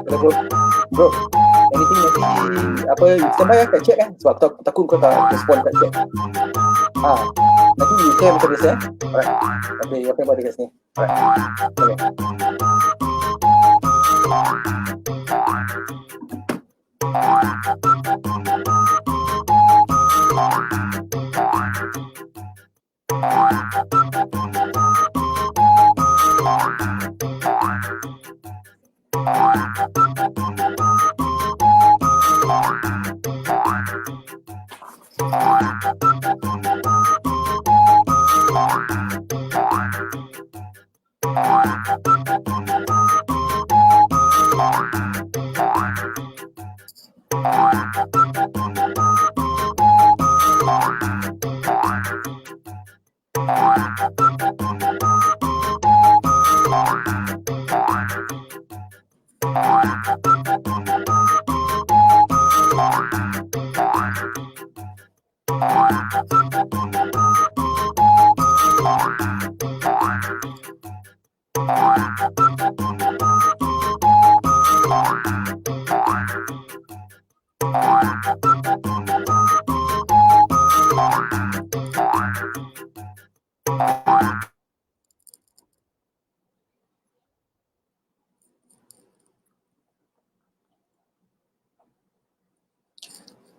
Bro, bro, anything nanti apa standby kat chat sebab takut kau tak respond kat chat. Nanti you share macam biasa Alright. Okay, apa yang buat dekat sini? Alright. Okay.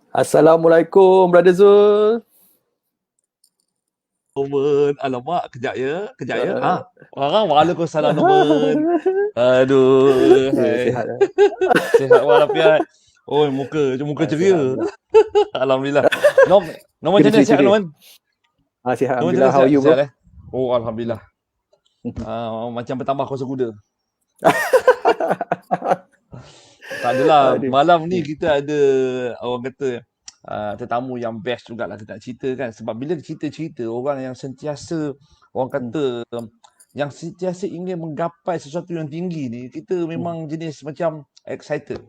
Assalamualaikum, Brother Zul. Norman, alamak, kejap ya. Waalaikumsalam Norman. Aduh, hai. Sihat. Sihat walafiat. Oh, muka ceria. Alhamdulillah. Norman macam mana sihat Norman? Sihat. Alhamdulillah. How are you, bro? Sihat, Oh, alhamdulillah. Macam bertambah kuasa kuda. Tak adalah, malam ni kita ada orang kata tetamu yang best jugalah kita nak cerita kan. Sebab bila cerita-cerita orang yang sentiasa orang kata yang sentiasa ingin menggapai sesuatu yang tinggi ni, kita memang jenis macam excited.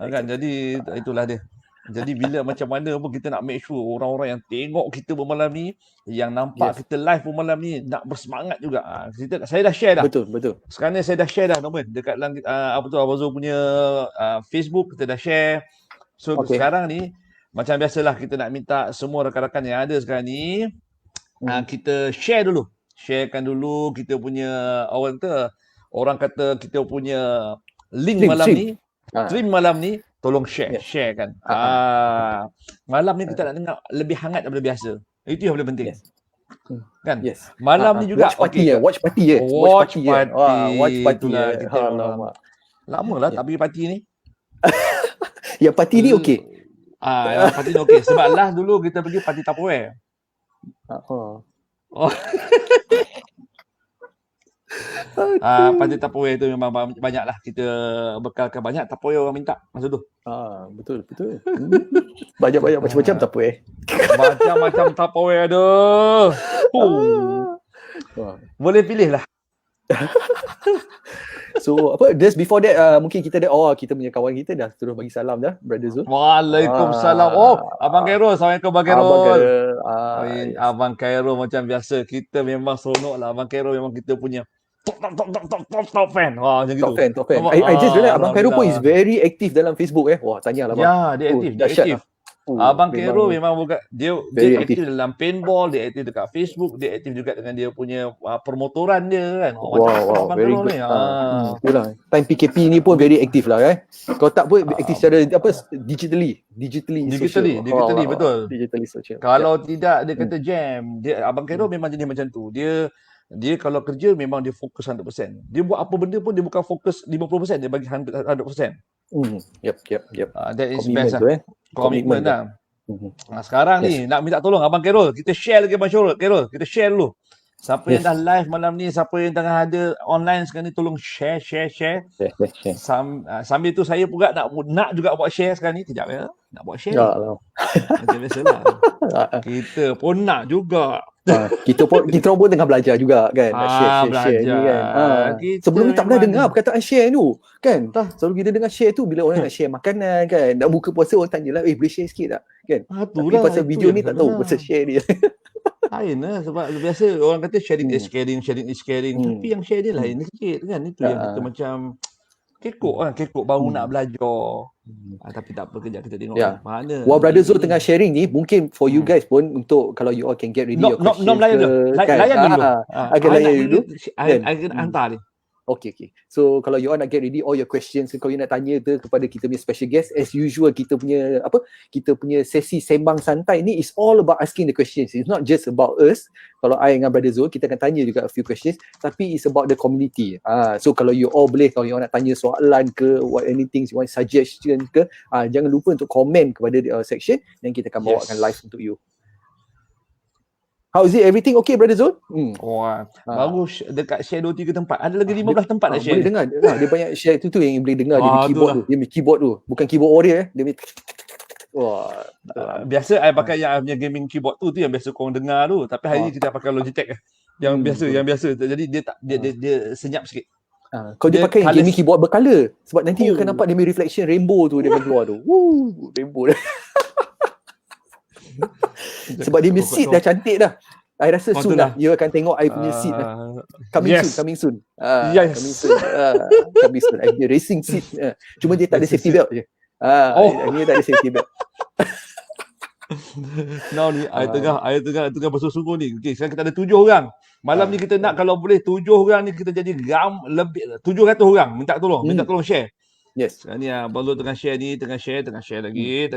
Kan, jadi itulah dia. Jadi bila macam mana pun kita nak make sure orang-orang yang tengok kita bermalam ni, yang nampak kita live bermalam ni nak bersemangat juga. Saya dah share dah. Betul. Sekarang ni saya dah share dah Norman dekat Abazul punya Facebook, kita dah share. So sekarang ni macam biasalah kita nak minta semua rakan-rakan yang ada sekarang ni kita share dulu. Sharekan dulu kita punya orang kata kita punya link malam ni. Stream malam ni tolong share kan. Malam ni kita nak dengar lebih hangat daripada biasa. Itu yang paling penting. Kan? Malam ni juga watch party. Watch party lah. Lama lah tak pergi party ni. Yang party ni okey. Party ni okey. Sebab lah dulu kita pergi party Tupperware. Party Tupperware tu memang banyak lah. Kita bekalkan banyak Tupperware orang minta masa tu. Betul. Banyak macam-macam Tupperware. Macam-macam Tupperware ada. Boleh pilih lah. So just before that mungkin kita kita punya kawan kita dah terus bagi salam dah, Brother Zul. Waalaikumsalam. Abang Khairul. Assalamualaikum Abang Khairul. Abang Khairul macam biasa kita memang seronok lah. Abang Khairul memang kita punya top fan. Wah, macam gitu. Top fan. I just realize Abang Khairul pun is very active dalam Facebook Wah, tanyalah bang. Ya, dia aktif, dia aktif. Abang Khairul memang bukan dia aktif dalam paintball, dia aktif dekat Facebook, dia aktif juga dengan dia punya permotoran dia kan. Wow, very good. Itulah. Time PKP ni pun very aktif lah Kalau tak pun aktif secara digitally betul. Digitally social. Kalau tidak dia kata jam. Abang Khairul memang jenis macam tu. Dia kalau kerja memang dia fokus 100%. Dia buat apa benda pun dia bukan fokus 50%, dia bagi 100%. Yep. That is best lah. Komitmen lah. Sekarang ni nak minta tolong Abang Khairul, kita share lagi Abang Khairul. Kita share dulu. Siapa yang dah live malam ni, siapa yang tengah ada online sekarang ni, tolong share. Sambil tu saya pula nak juga buat share sekarang ni. Kejap ya. Nak buat share. Macam biasalah. Kita pun nak juga. Kita orang pun tengah belajar juga kan. Nak share ni kan. Sebelum ni tak pernah dengar perkataan share tu kan. Selalu kita dengar share tu bila orang nak share makanan kan. Nak buka puasa orang tanyalah, boleh share sikit tak kan. Tapi pasal video ni tak tahu pasal share dia. Lain lah, sebab biasa orang kata sharing is caring. Tapi yang share dia lain sikit kan. Itu yang kita macam kekok baru nak belajar. Tapi tak apa, kejap kita tengok mana. While Brother Zul tengah sharing ni, mungkin for you guys pun, untuk kalau you all can get ready your questions. Layan dulu. Agak layan dulu. Akan hantar ni. Okay. So kalau you all nak get ready all your questions, kalau you nak tanya tu kepada kita punya special guest, as usual kita punya sesi sembang santai ni is all about asking the questions. It's not just about us. Kalau I dengan Brother Zul, kita akan tanya juga a few questions, tapi it's about the community. So kalau you all boleh, kalau you all nak tanya soalan ke, what anything you want suggestion ke, jangan lupa untuk komen kepada section dan kita akan bawakan live untuk you. How is it? Everything okay, Brother Zul? Baru dekat share 2-3 tempat. Ada lagi 15 tempat nak share. Boleh dengar. Dia banyak share tu yang boleh dengar. Dia punya keyboard tu. Dia punya keyboard tu. Bukan keyboard warrior Dia punya... biasa I pakai yang punya gaming keyboard tu yang biasa korang dengar tu. Tapi hari ni kita pakai Logitech yang biasa. Jadi dia senyap sikit. Kalau dia pakai yang gaming keyboard bercolour, sebab nanti you akan nampak dia punya reflection rainbow tu dia akan keluar tu. Rainbow dah. Sebab dia punya seat dah cantik dah. I rasa soon lah you akan tengok I punya seat dah. Coming soon. Coming soon. I punya racing seat. Cuma dia tak ada safety belt je. Dia tak ada safety belt. Now ni I tengah bersungguh-sungguh ni. Okay, sekarang kita ada 7 orang. Malam ni kita nak kalau boleh 7 orang ni kita jadi lebih 700 orang. Minta tolong share. Yes. Sekarang ni baru tengah share lagi.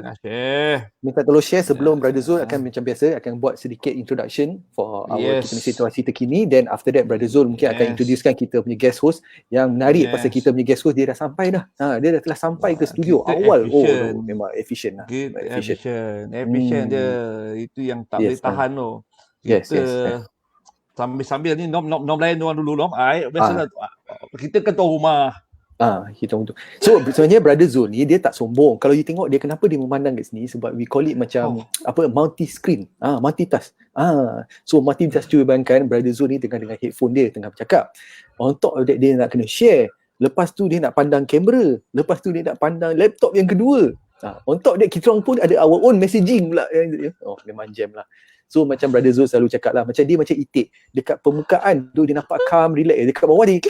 Minta tolong share sebelum Brother Zul akan macam biasa akan buat sedikit introduction for our kita punya situasi terkini. Then after that Brother Zul mungkin akan introducekan kita punya guest host yang menarik pasal kita punya guest host dia dah sampai dah. Dia dah telah sampai ke studio awal. Memang efficient lah. Efficient dia. Itu yang tak boleh tahan tu. Sambil ni nom lain orang dulu nom. Biasalah kita ketua rumah. Kita untuk. So sebenarnya Brother Zul ni dia tak sombong. Kalau you tengok dia kenapa dia memandang kat sini, sebab we call it macam multi screen, multitask. So multitask tu bayangkan Brother Zul ni tengah dengan headphone dia tengah bercakap. On top of that dia nak kena share. Lepas tu dia nak pandang kamera. Lepas tu dia nak pandang laptop yang kedua. On top of that kita orang pun ada our own messaging pula. Memang jam lah. So macam Brother Zul selalu cakap lah, macam dia macam itik. Dekat permukaan tu dia nampak calm, relax. Dekat bawah dia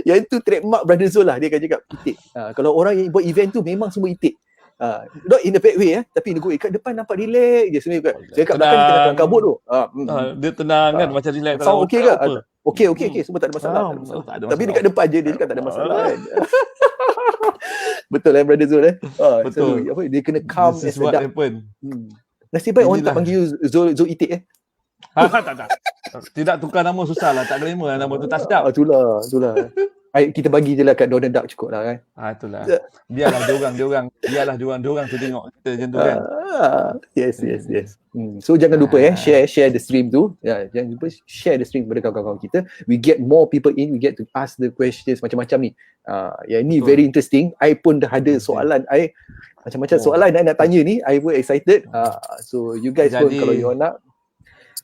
yang tu trademark Brother Zul lah. Dia akan cakap itik. Kalau orang yang buat event tu memang semua itik. Not in a bad way tapi dia kat depan nampak relax je sebenarnya. Saya kat belakang dia tengah kelam kabut tu. Dia tenang kan, macam relax. Sound okey ke? Okey, semua tak ada masalah. Tapi dekat depan je dia cakap tak ada masalah kan. Betul lah Brother Zul Betul. Dia kena calm and sedap. Nasib baik orang tak panggil Zul itik tak. Tidak tukar nama susah lah. Tak terima nama tu tak sedap. Itulah. Kita bagi je lah kat Donald Duck cukup lah kan. Itulah. Biarlah diorang tu tengok kita macam tu kan. Yes. So jangan lupa share the stream tu. Jangan lupa share the stream kepada kawan-kawan kita. We get more people in, we get to ask the questions macam-macam ni. Yang ni very interesting. I pun dah ada soalan. Macam-macam soalan nak tanya ni. I pun excited. So you guys pun kalau you nak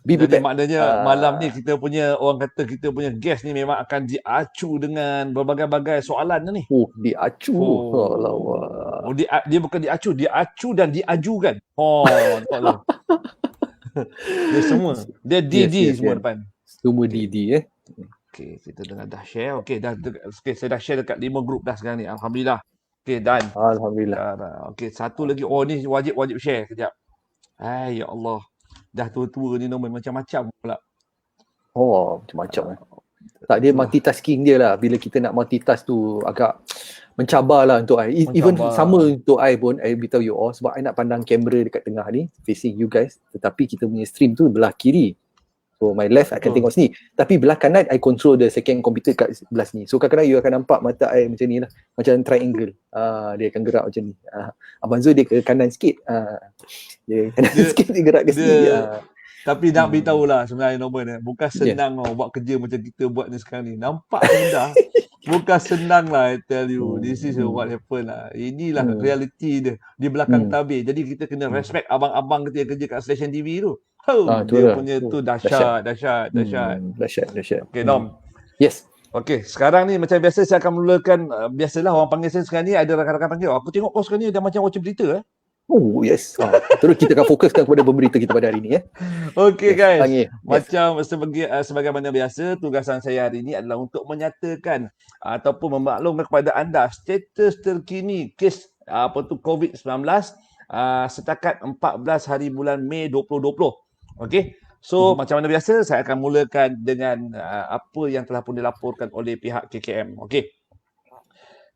jadi maknanya malam ni kita punya kita punya guest ni memang akan diacu dengan berbagai-bagai soalan ni. Diacu. Dia bukan diacu dan diajukan. Dia semua. Dia DD semua depan. Semua Okey. DD Okey, kita dah share. Okey, okey, saya dah share dekat 5 grup dah sekarang ni. Alhamdulillah. Okey, done. Alhamdulillah. Okey, satu lagi. Oh, ni wajib share kejap. Hai, ya Allah. Dah tua-tua ni Norman macam-macam pula. Oh, macam-macam Tak, dia Itulah. multitasking dia lah. Bila kita nak multitask tu agak mencabar lah untuk I. Even sama untuk I pun, I beritahu you all, sebab I nak pandang kamera dekat tengah ni, facing you guys. Tetapi kita punya stream tu belah kiri. So my left akan tengok sini. Tapi belah kanan, I control the second computer kat belah sini. So kadang-kadang you akan nampak mata I macam ni lah. Macam triangle. Dia akan gerak macam ni. Abang Zul dia ke kanan sikit. Dia kanan sikit, dia gerak ke sini. Tapi nak beritahu lah sebenarnya Norman, bukan senang buat kerja macam kita buat ni sekarang ni. Nampak mudah. Bukan senang lah, I tell you. This is what happen lah. Inilah reality dia di belakang tabir. Jadi kita kena respect abang-abang kita yang kerja kat stesen TV tu. Dia punya tu dahsyat. Okay, Norm. Yes. Okay, sekarang ni macam biasa saya akan mulakan, biasalah orang panggil saya sekarang ni, ada rakan-rakan panggil, aku tengok kau sekarang ni dah macam macam berita Oh yes. Terus kita akan fokuskan kepada pemberita kita pada hari ini Okay guys. Yes. Macam sebagaimana biasa, tugasan saya hari ini adalah untuk menyatakan ataupun memaklumkan kepada anda status terkini kes COVID-19 setakat 14 hari bulan Mei 2020. Okay. So macam mana biasa, saya akan mulakan dengan apa yang telah pun dilaporkan oleh pihak KKM. Okay.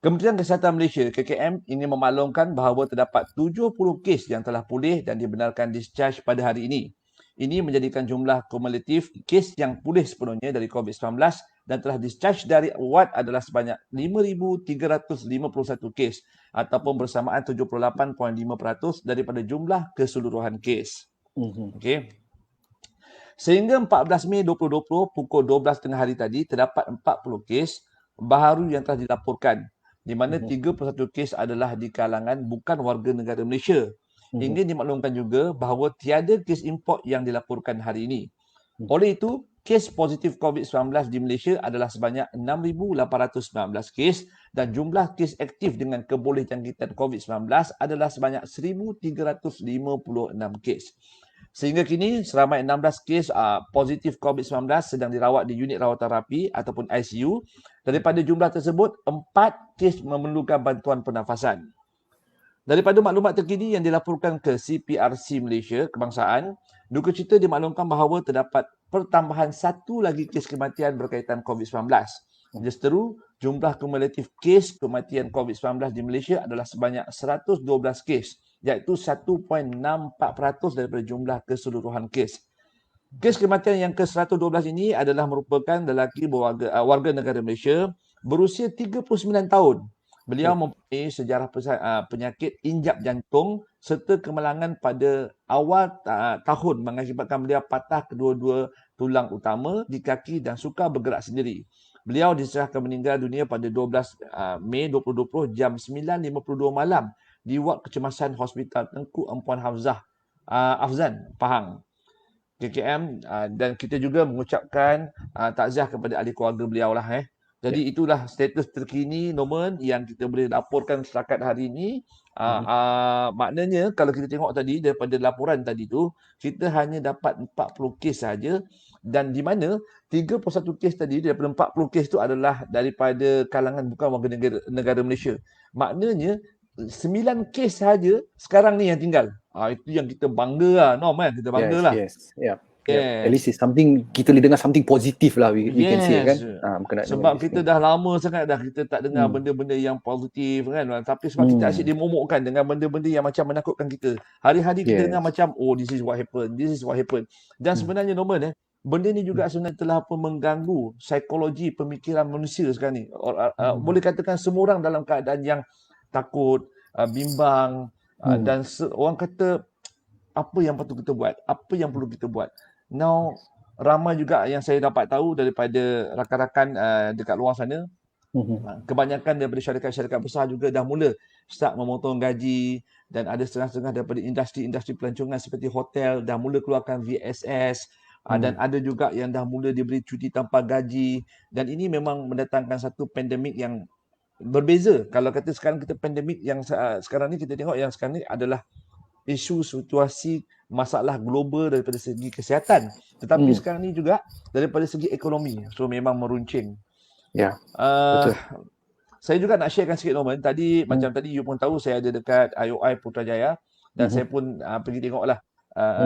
Kementerian Kesihatan Malaysia KKM ini memaklumkan bahawa terdapat 70 kes yang telah pulih dan dibenarkan discharge pada hari ini. Ini menjadikan jumlah kumulatif kes yang pulih sepenuhnya dari COVID-19 dan telah discharge dari wad adalah sebanyak 5,351 kes ataupun bersamaan 78.5% daripada jumlah keseluruhan kes. Okey. Sehingga 14 Mei 2020 pukul 12 tengah hari tadi terdapat 40 kes baharu yang telah dilaporkan, di mana 31 kes adalah di kalangan bukan warga negara Malaysia. Ingin dimaklumkan juga bahawa tiada kes import yang dilaporkan hari ini. Oleh itu, kes positif COVID-19 di Malaysia adalah sebanyak 6,819 kes dan jumlah kes aktif dengan kebolehjangkitan COVID-19 adalah sebanyak 1,356 kes. Sehingga kini, seramai 16 kes positif COVID-19 sedang dirawat di unit rawatan rapi ataupun ICU. Daripada jumlah tersebut, 4 kes memerlukan bantuan pernafasan. Daripada maklumat terkini yang dilaporkan ke CPRC Malaysia Kebangsaan, duka cita dimaklumkan bahawa terdapat pertambahan 1 lagi kes kematian berkaitan COVID-19. Justeru, jumlah kumulatif kes kematian COVID-19 di Malaysia adalah sebanyak 112 kes, iaitu 1.64% daripada jumlah keseluruhan kes. Kes kematian yang ke-112 ini adalah merupakan lelaki warga negara Malaysia berusia 39 tahun. Beliau mempunyai sejarah penyakit injap jantung serta kemalangan pada awal tahun mengakibatkan beliau patah kedua-dua tulang utama di kaki dan sukar bergerak sendiri. Beliau diserahkan meninggal dunia pada 12 Mei 2020 jam 9.52 malam di wad kecemasan Hospital Tengku Empuan Afzan, Pahang. KKM dan kita juga mengucapkan takziah kepada ahli keluarga beliau lah. Jadi itulah status terkini Norman yang kita boleh laporkan setakat hari ini. Maknanya kalau kita tengok tadi daripada laporan tadi tu, kita hanya dapat 40 kes saja dan di mana 31 kes tadi daripada 40 kes tu adalah daripada kalangan bukan warga negara Malaysia. Maknanya 9 kes saja sekarang ni yang tinggal. Itu yang kita bangga lah, Norm kan? Kita bangga lah. Yes. At least it's something, kita boleh dengar something positif lah we can say kan. Sebab kita dah lama sangat dah kita tak dengar benda-benda yang positif kan. Tapi sebab kita asyik dimomokkan dengan benda-benda yang macam menakutkan kita. Hari-hari kita dengar macam this is what happened. Dan sebenarnya Norman benda ni juga sebenarnya telah pun mengganggu psikologi pemikiran manusia sekarang ni. Boleh katakan semua orang dalam keadaan yang takut, bimbang dan orang kata apa yang patut kita buat, apa yang perlu kita buat. Now, ramai juga yang saya dapat tahu daripada rakan-rakan dekat luar sana, kebanyakan daripada syarikat-syarikat besar juga dah mula start memotong gaji dan ada setengah-setengah daripada industri-industri pelancongan seperti hotel dah mula keluarkan VSS dan ada juga yang dah mula diberi cuti tanpa gaji dan ini memang mendatangkan satu pandemik yang berbeza. Kalau kata sekarang kita pandemik yang sekarang ni kita tengok yang sekarang ni adalah isu situasi masalah global daripada segi kesihatan, tetapi sekarang ni juga daripada segi ekonomi. So memang meruncing. Ya, Uh, betul. saya juga nak sharekan sikit, Norman. Tadi macam tadi you pun tahu saya ada dekat IOI Putrajaya dan saya pun pergi tengoklah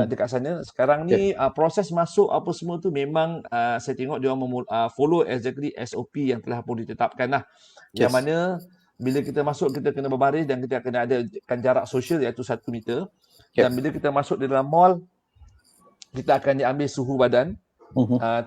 dekat sana. Sekarang ni proses masuk apa semua tu memang saya tengok dia orang follow exactly SOP yang telah pun ditetapkan lah. Yang mana bila kita masuk kita kena berbaris dan kita kena adakan jarak sosial iaitu 1 meter. Dan bila kita masuk di dalam mall kita akan diambil suhu badan.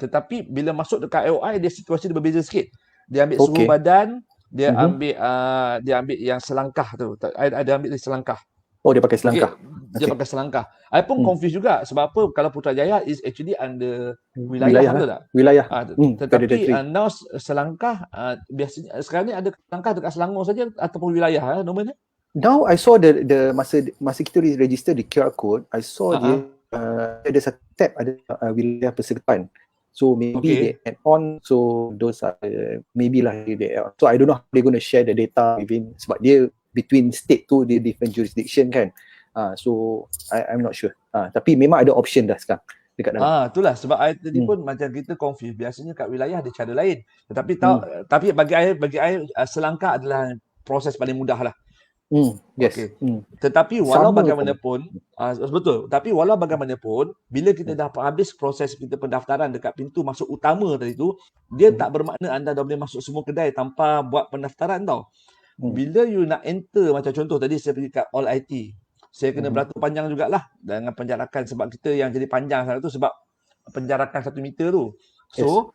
Tetapi bila masuk dekat IOI dia situasi dia berbeza sikit. Dia ambil suhu badan, dia ambil yang selangkah tu. Ada ambil selangkah. Oh, dia pakai selangkah. Dia pakai selangkah. I pun confused juga sebab apa kalau Putrajaya is actually under wilayah, betul tak? Wilayah. Tetapi now selangkah biasanya sekarang ni ada selangkah dekat Selangor saja ataupun wilayah namanya. Now I saw the masa kita register the QR code, I saw dia ada satu tab ada wilayah perserikatan. So maybe they add on, so those are maybe lah they add on. So I don't know how they're going to share the data within, sebab dia between state tu dia different jurisdiction kan. So I'm not sure. Tapi memang ada option dah sekarang dekat dalam. Itulah sebab I tadi pun macam kita confused. Biasanya kat wilayah ada cara lain. Tetapi tapi bagi I selangkah adalah proses paling mudah lah. Yes. Tetapi walau bagaimanapun betul. Tapi walau bagaimanapun bila kita dah habis proses kita pendaftaran dekat pintu masuk utama tadi tu, dia tak bermakna anda dah boleh masuk semua kedai tanpa buat pendaftaran tau. Bila you nak enter macam contoh tadi saya pergi kat All IT. Saya kena beratur panjang jugalah dengan penjarakan sebab kita yang jadi panjang sana tu sebab penjarakan 1 meter tu. So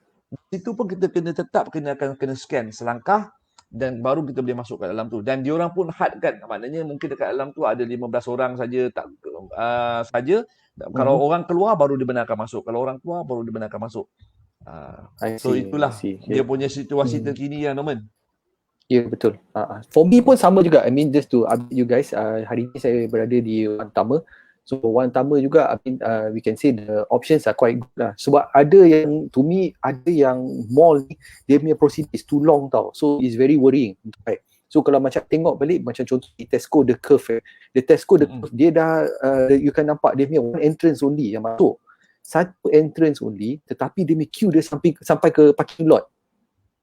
situ pun kita kena tetap kena scan selangkah dan baru kita boleh masuk kat dalam tu. Dan diorang pun hadkan, maknanya mungkin dekat dalam tu ada 15 orang saja saja. Kalau orang keluar baru dibenarkan masuk. Kalau orang keluar baru dibenarkan masuk. So itulah dia punya situasi terkini yang Norman. Ya, betul. For me pun sama juga. I mean just to update you guys, hari ni saya berada di One Tama. So One Tama juga, I mean, we can say the options are quite good lah. Sebab ada yang, to me, ada yang mall ni, dia punya procedure is too long tau. So it's very worrying. Right? So kalau macam tengok balik, macam contoh di Tesco The Curve, the Tesco The Curve, dia dah, you can nampak dia punya one entrance only yang masuk. Satu entrance only, tetapi dia punya queue dia sampai ke parking lot.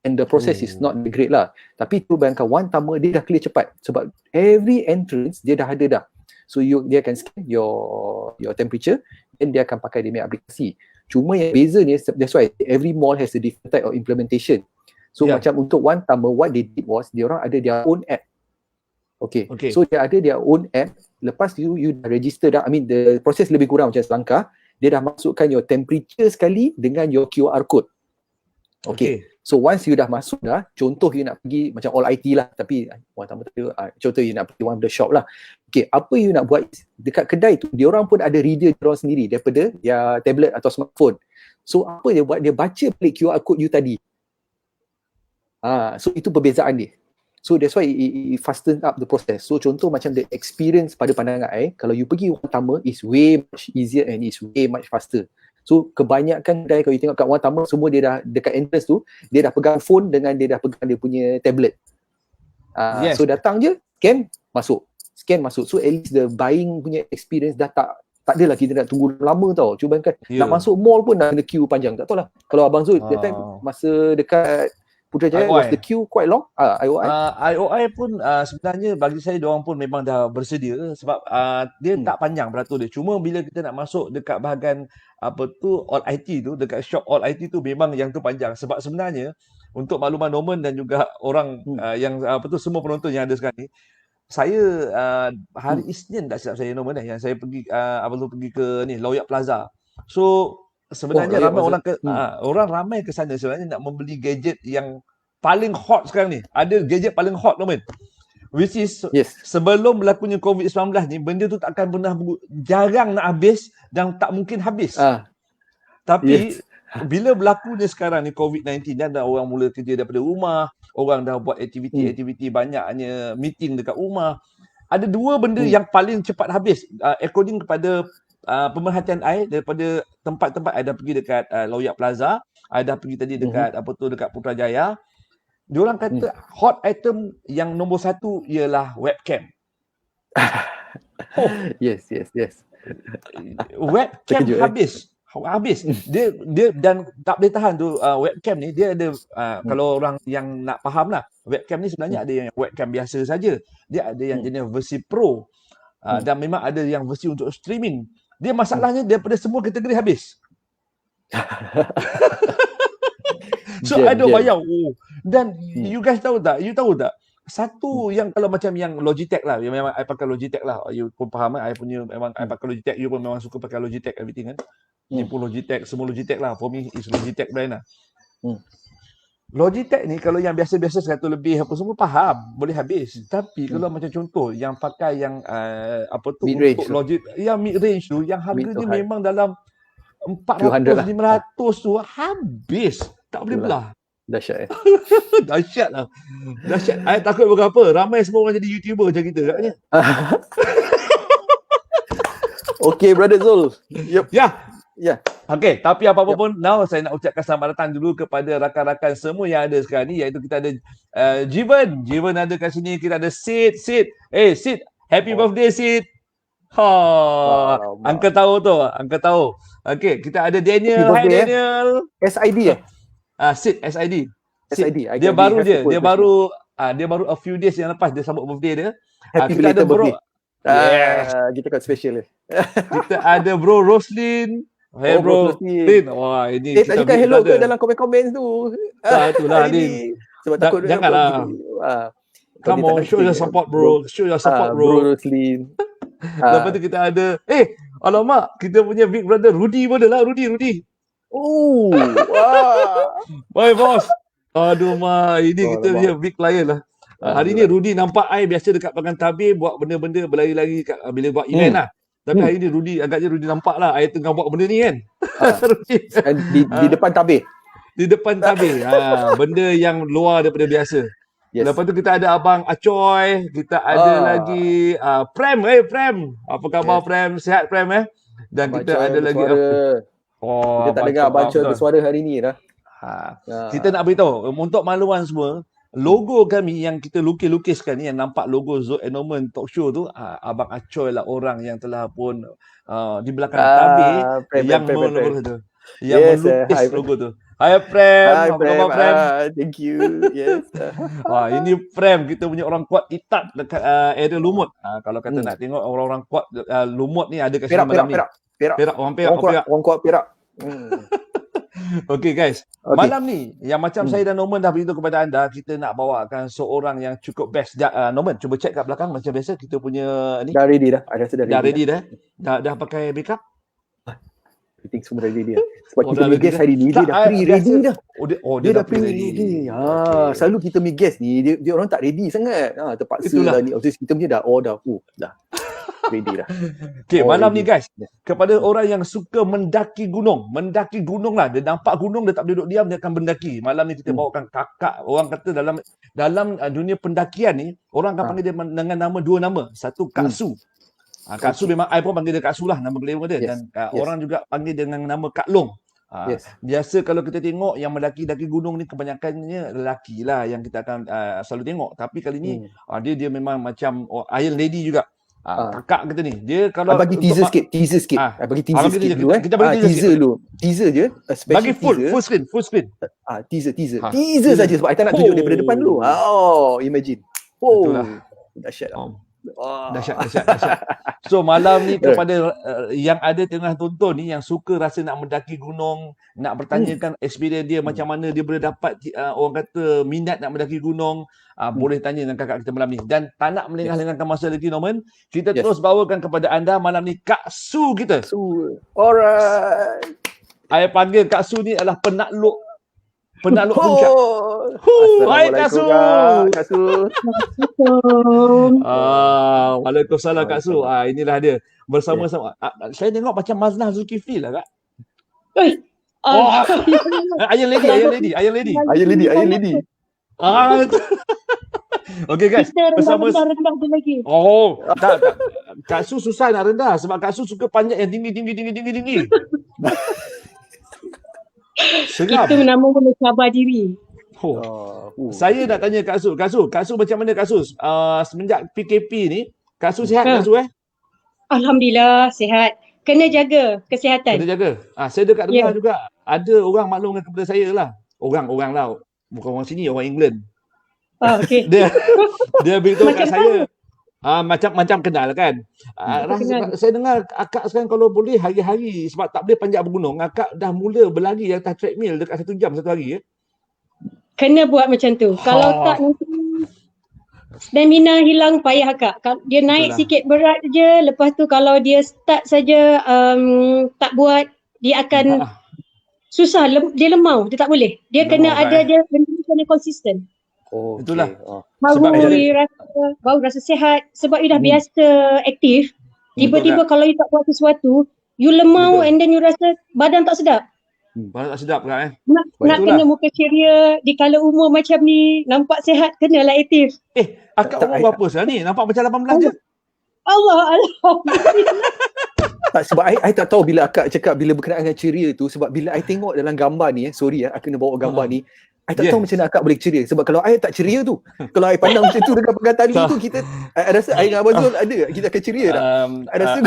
And the process is not great lah. Tapi tu bayangkan One Tama dia dah clear cepat. Sebab every entrance dia dah ada dah. So dia akan scan your temperature and dia akan pakai dia punya aplikasi. Cuma yang beza ni, that's why every mall has a different type of implementation. So macam untuk One Tama, what they did was dia orang ada their own app. Okay. So dia ada their own app. Lepas you dah register dah, I mean the process lebih kurang macam selangkah. Dia dah masukkan your temperature sekali dengan your QR code. Okay. So once you dah masuk dah, contoh you nak pergi macam All IT lah, tapi One Tama tu contoh you nak pergi one of the shop lah. Okay, apa you nak buat dekat kedai tu, dia orang pun ada reader dia orang sendiri daripada dia tablet atau smartphone. So apa dia buat, dia baca balik QR code you tadi. So itu perbezaan dia. So that's why it fasten up the process. So contoh macam the experience pada pandangan kalau you pergi One Tama is way much easier and is way much faster. So kebanyakan kedai kalau you tengok kat One Tama, semua dia dah dekat entrance tu, dia dah pegang phone dengan dia dah pegang dia punya tablet. So datang je, scan, masuk. So at least the buying punya experience dah tak adalah kita nak tunggu lama tau. Cuba kan nak masuk mall pun dah kena queue panjang. Tak tahu lah. Kalau Abang Zul that time masa dekat Putrajaya, was the queue quite long? IOI? IOI pun sebenarnya bagi saya diorang pun memang dah bersedia sebab dia tak panjang beratur dia. Cuma bila kita nak masuk dekat bahagian All IT tu, dekat shop All IT tu memang yang tu panjang. Sebab sebenarnya untuk makluman Norman dan juga orang yang semua penonton yang ada sekarang ni, saya hari Isnin tak silap saya Norman yang saya pergi pergi ke ni Loyak Plaza. So sebenarnya orang ramai ke sana sebenarnya nak membeli gadget yang paling hot sekarang ni. Ada gadget paling hot Norman. Which is sebelum berlakunya COVID-19 ni, benda tu tak akan pernah jarang nak habis dan tak mungkin habis. Tapi bila berlakunya sekarang ni COVID-19 dan orang mula kerja daripada rumah, orang dah buat aktiviti-aktiviti banyaknya meeting dekat rumah. Ada dua benda yang paling cepat habis according kepada pemerhatian I daripada tempat-tempat I dah pergi dekat Loyak Plaza, I dah pergi tadi dekat dekat Putrajaya. Diorang kata hot item yang nombor 1 ialah webcam. Oh, Yes. webcam Terkejut, habis. Dia dan tak boleh tahan tu webcam ni. Dia ada kalau orang yang nak faham lah, webcam ni sebenarnya ada yang webcam biasa saja. Dia ada yang jenis versi pro. Dan memang ada yang versi untuk streaming. Dia masalahnya daripada semua kategori habis. So I don't bayar. Dan you guys tahu tak? Satu yang kalau macam yang Logitech lah, yang memang I pakai Logitech lah. You pun faham kan? I punya memang I pakai Logitech. You pun memang suka pakai Logitech everything kan? Ni pun Logitech, semua Logitech lah. For me is Logitech brand lah. Logitech ni kalau yang biasa-biasa 100 lebih apa semua faham, boleh habis. Tapi kalau macam contoh yang pakai yang apa tu mid-range untuk tu. Logitech yang mid-range tu, yang harganya memang dalam 200 lah. 400, 500 tu habis. Tak boleh belah. Dahsyat Dahsyat lah. Dahsyat. I takut berapa. Ramai semua orang jadi YouTuber macam kita katanya. Okay, Brother Zul. Yep. Ya. Okay, tapi apa-apa pun, now saya nak ucapkan selamat datang dulu kepada rakan-rakan semua yang ada sekarang ni, iaitu kita ada Jiven ada kat sini, kita ada Sid. Sid, happy birthday Sid. Uncle tahu. Okay, kita ada Daniel. Hai Daniel. SID Sid, SID. Dia baru a few days yang lepas dia sambut birthday dia. Happy Kita ada belated bro. birthday. Kita kat special Kita ada bro Roslyn. Hey bro Roslyn. Wah, ini kita cakap hello ke dalam komen-komen tu. Itulah Din. Sebab takut janganlah. Come on, show your support bro. Bro Roslyn. Lepas tu kita ada alamak, kita punya big brother Rudy pun ada lah. Rudy. Oh, wah. Bye bos. Aduh ini kita punya big client lah. Hari ni Rudy nampak I biasa dekat belakang tabir buat benda-benda berlari-lari bila buat event lah. Tapi hari ni agaknya Rudy nampak lah I tengah buat benda ni kan. Di depan tabir. Di depan tabir. Benda yang luar daripada biasa. Yes. Lepas tu kita ada Abang Acoy, kita ada lagi Prem. Prem. Apa khabar Prem? Sihat Prem Dan Abang kita Acoy ada lagi kita tak dengar Abang Acoy bersuara hari ni dah. Kita nak beritahu untuk makluman semua, logo kami yang kita lukis-lukiskan ni, yang nampak logo Zul Enoman Talk Show tu, Abang Acoy lah orang yang telah pun di belakang tabir yang melukis logo tu. Hai Prem, apa khabar Prem? Thank you. Yes. Ini Prem, kita punya orang kuat kitab dekat area Lumut. Kalau kata nak tengok orang-orang kuat Lumut ni ada kat sini malam ni. Perak, orang kuat Perak. Okay guys, malam ni yang macam saya dan Norman dah beritahu kepada anda, kita nak bawakan seorang yang cukup best. Norman, cuba check kat belakang macam biasa kita punya ni. Dah ready dah. Dah ready dah. Dah pakai makeup? I think semua dah ready dah. Sebab kita punya guest hari ni dia dah pre-ready dah. Dia dah pre-ready. Selalu kita punya guest ni dia orang tak ready sangat. Terpaksa dah ni. Kita punya dah dah. Ready dah. Okay, malam ni guys, kepada orang yang suka mendaki gunung lah, dia nampak gunung dia tak boleh duduk diam, dia akan mendaki. Malam ni kita bawakan kakak, orang kata dalam dunia pendakian ni, orang akan panggil dia dengan dua nama. Satu Kak Su. Kak Su memang I pun panggil dia Kak Su lah, nama kelima dia. Dan orang juga panggil dengan nama Kak Long. Biasa kalau kita tengok yang mendaki gunung ni kebanyakannya lelaki lah yang kita akan selalu tengok. Tapi kali ni dia memang macam Iron Lady juga. Kakak kita ni, dia kalau bagi teaser sikit. Bagi teaser sikit dulu Kita bagi teaser dulu. Teaser je, bagi full screen. Teaser saja sebab I tak nak tunjuk daripada depan dulu. Imagine. Dahsyat lah. Dahsyat. So malam ni kepada yang ada tengah tonton ni, yang suka rasa nak mendaki gunung, nak bertanyakan experience dia macam mana dia boleh dapat orang kata minat nak mendaki gunung, boleh tanya dengan kakak kita malam ni. Dan tak nak melengah-lengahkan masa lagi Norman, kita terus bawakan kepada anda malam ni Kak Su kita. Alright. Saya panggil Kak Su ni adalah penakluk puncak. Hai Kak Su. Waalaikumsalam Kak Su. Inilah dia bersama-sama. Saya tengok macam Maznah Zulkifli lah Kak. Iron Lady. Okay guys, bersama rendah lagi. Tak. Kak Su susah nak rendah sebab Kak Su suka panjat yang tinggi. Seram. Itu nama pun sabar diri. Saya nak tanya Kak Su macam mana Kak Su? Semenjak PKP ni, Kak Su sihat Kak Su Alhamdulillah sihat. Kena jaga kesihatan. Kena jaga. Saya dekat dengar juga ada orang maklum dengan kepada saya lah. Orang lah. Bukan orang sini, orang England. Okey. Dia beritahu kat Macam saya. Macam kenal kan. Saya dengar akak sekarang kalau boleh hari-hari sebab tak boleh panjat bergunung, akak dah mula berlari atas treadmill dekat 1 jam satu hari ya. Kena buat macam tu. Kalau tak nanti stamina hilang, payah akak. Dia naik sikit berat je, lepas tu kalau dia start saja tak buat, dia akan susah, dia lemau, dia tak boleh. Dia kena ada dia kena konsisten. Itulah. Baru rasa sihat sebab you dah biasa aktif. Tiba-tiba kalau you tak buat sesuatu, you lemau and then you rasa badan tak sedap. Badan tak sedap kan Nak kena muka ceria di kala umur macam ni, nampak sihat, kenalah aktif. Akak umur berapa sekarang ni? Nampak macam 18 je. Allah. Tak, sebab I tak tahu bila akak cakap bila berkenaan dengan ceria tu, sebab bila I tengok dalam gambar ni, sorry I kena bawa gambar ni, I tak tahu macam mana akak boleh ceria. Sebab kalau I tak ceria tu, kalau I pandang macam tu dengan pegang tali tu, kita, I rasa I dengan Abang Zul ada, kita akan ceria tak? I rasa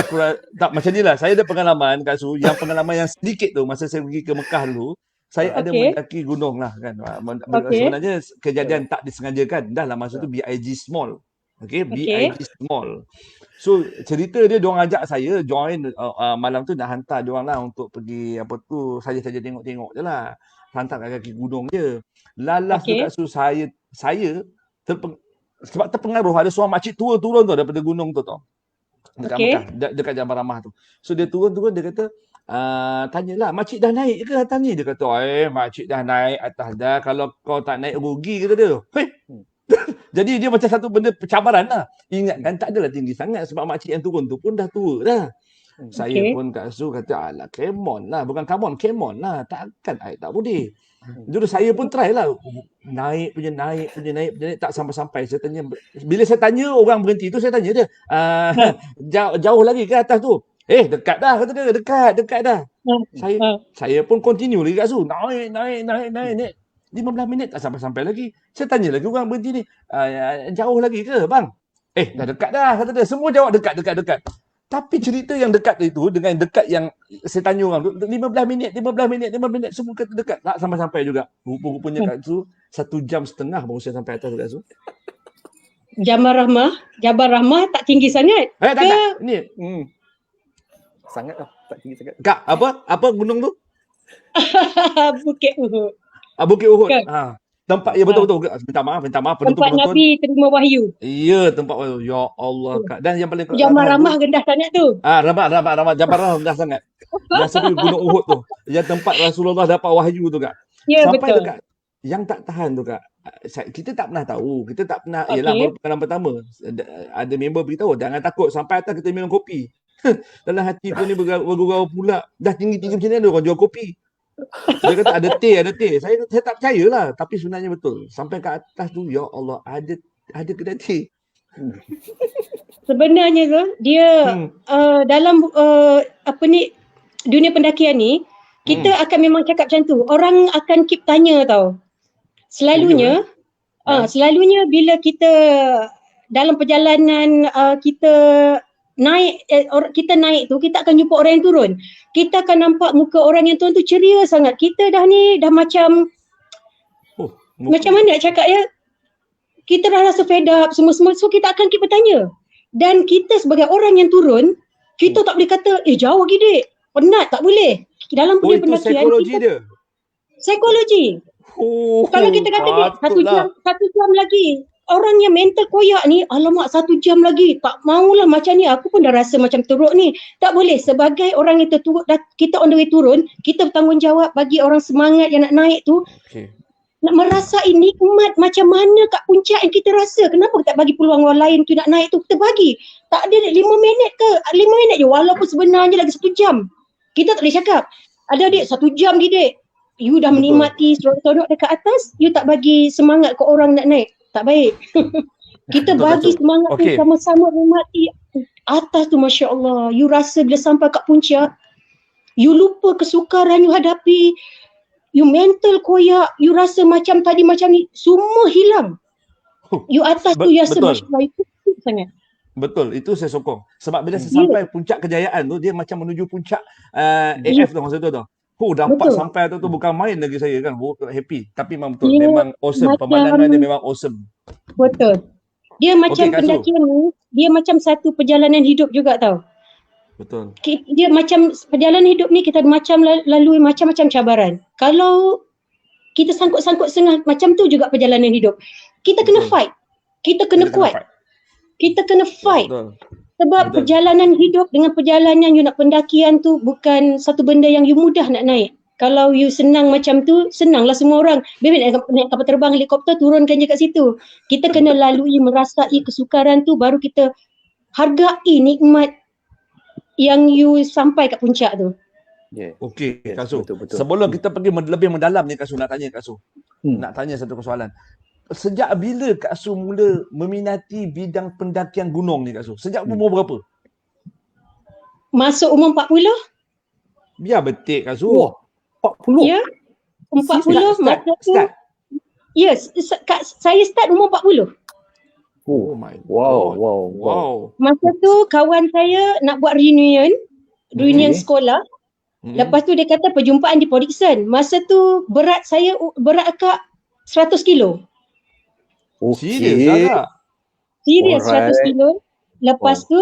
tak macam ni lah. Saya ada pengalaman Kak Su, yang pengalaman yang sedikit tu masa saya pergi ke Mekah dulu, saya ada mendaki gunung lah kan. Sebenarnya kejadian tak disengajakan. Dah lah masa tu BIG Small. BIG Small. So cerita dia, diorang ajak saya join malam tu nak hantar diorang lah untuk pergi saja-saja tengok-tengok je lah. Hantar kat kaki gunung je. Lalas dekat saya sebab terpengaruh ada seorang makcik tua turun tu daripada gunung tu tau. Dekat Mekah, dekat Jabal Rahmah tu. So dia turun dia kata, tanyalah, makcik dah naik ke atas ni? Dia kata, makcik dah naik atas dah. Kalau kau tak naik rugi, kata dia. Jadi dia macam satu benda cabaran lah. Ingatkan tak adalah tinggi sangat sebab makcik yang turun tu pun dah tua dah. Saya pun Kak Su kata, alah come on lah. Bukan come on lah. Takkan tak boleh. Jadi saya pun try lah. Naik punya naik. Tak sampai-sampai. Saya tanya, bila saya tanya orang berhenti tu, saya tanya dia, jauh lagi ke atas tu? Dekat dah, kata dia. Dekat dah. Saya pun continue lagi Kak Su. Naik. 15 minit tak sampai-sampai lagi. Saya tanya lagi orang berhenti ni, jauh lagi ke bang? Dah dekat dah, kata dia. Semua jawab dekat. Tapi cerita yang dekat itu dengan dekat yang saya tanya orang tu, 15 minit, semua kata dekat. Tak sampai-sampai juga. Rupa-rupanya Kak Su, 1 jam setengah baru saya sampai atas Kak Su. Jabal Rahmah tak tinggi sangat. Tak. Ni. sangat lah, tak tinggi sangat. Kak, apa gunung tu? Bukit Uhud. Bukit Uhud. Tempat, ya betul. Minta maaf tempat Nabi terima wahyu. Ya, tempat wahyu. Ya Allah, Kak. Dan yang paling Jabal Rahmah rendah sangat tu. Ramah. Jabal Rahmah rendah sangat. Yang sebelah Gunung Uhud tu. Yang tempat Rasulullah dapat wahyu tu, Kak. Ya, sampai betul. Dekat yang tak tahan tu, Kak. Kita tak pernah tahu. Kita tak pernah, yalah baru pengalaman pertama. Ada member beritahu, jangan takut sampai atas kita minum kopi. Dalam hati pun ni bergurau pula. Dah tinggi-tinggi macam ni ada orang jual kopi. Dia kata ada teh. Saya tak percayalah, tapi sebenarnya betul. Sampai ke atas tu, ya Allah, ada kedai teh. Sebenarnya tu dia dalam dunia pendakian ni, kita akan memang cakap macam tu. Orang akan keep tanya tau. Selalunya bila kita dalam perjalanan kita naik tu, kita akan jumpa orang yang turun. Kita akan nampak muka orang yang turun tu ceria sangat. Kita dah macam macam mana nak cakap ya, kita dah rasa fed up semua. So kita akan keep bertanya. Dan kita sebagai orang yang turun, kita tak boleh kata jauh lagi dek, penat, tak boleh. Dalam dunia pendakian psikologi. Kalau kita kata satu jam lagi, orang yang mental koyak ni, alamak 1 jam lagi, tak maulah macam ni, aku pun dah rasa macam teruk ni. Tak boleh, sebagai orang yang kita on the way turun, kita bertanggungjawab bagi orang semangat yang nak naik tu, nak merasai nikmat macam mana kat puncak yang kita rasa. Kenapa kita tak bagi peluang orang lain tu nak naik tu? Kita bagi. Tak ada 5 minit ke, 5 minit je, walaupun sebenarnya lagi 1 jam. Kita tak boleh cakap, ada dek 1 jam je dek, you dah menikmati seronok dekat atas, you tak bagi semangat ke orang nak naik. Tak baik. Kita bagi semangat tu sama-sama nikmati atas tu, Masya Allah. You rasa bila sampai kat puncak, you lupa kesukaran you hadapi, you mental koyak, you rasa macam tadi macam ni, semua hilang. You atas tu you rasa Masya Allah, you sangat. Betul, itu saya sokong. Sebab bila saya sampai puncak kejayaan tu, dia macam menuju puncak AF tu masa tu. Dapat sampai tu bukan main lagi saya kan. Happy. Tapi memang betul, memang awesome. Pemandangan dia memang awesome. Betul. Dia macam pendakian ni, dia macam satu perjalanan hidup juga tau. Betul. Dia macam perjalanan hidup ni kita macam lalui macam-macam cabaran. Kalau kita sangkut-sangkut setengah, macam tu juga perjalanan hidup. Kita kena fight. Kita kena kuat. Kita kena fight. Betul. Sebab perjalanan hidup dengan perjalanan you nak pendakian tu bukan satu benda yang you mudah nak naik. Kalau you senang macam tu, senanglah semua orang. Baby naik kapal terbang, helikopter, turunkan je kat situ. Kita kena lalui, merasai kesukaran tu, baru kita hargai nikmat yang you sampai kat puncak tu. Okey, Kak Su. Sebelum kita pergi lebih mendalam ni, Kak Su, nak tanya Kak Su. Nak tanya satu persoalan. Sejak bila Kak Su mula meminati bidang pendakian gunung ni, Kak Su? Sejak umur berapa? Masuk umur 40. Biar betik, Kak Su. 40? Ya. 40 masa tu. Yes, saya start umur 40. Oh my Wow. Masa tu kawan saya nak buat reunion sekolah. Lepas tu dia kata perjumpaan di Port Dickson. Masa tu berat akak 100 kilo. Serius tak? Serius 100 kilo. Lepas tu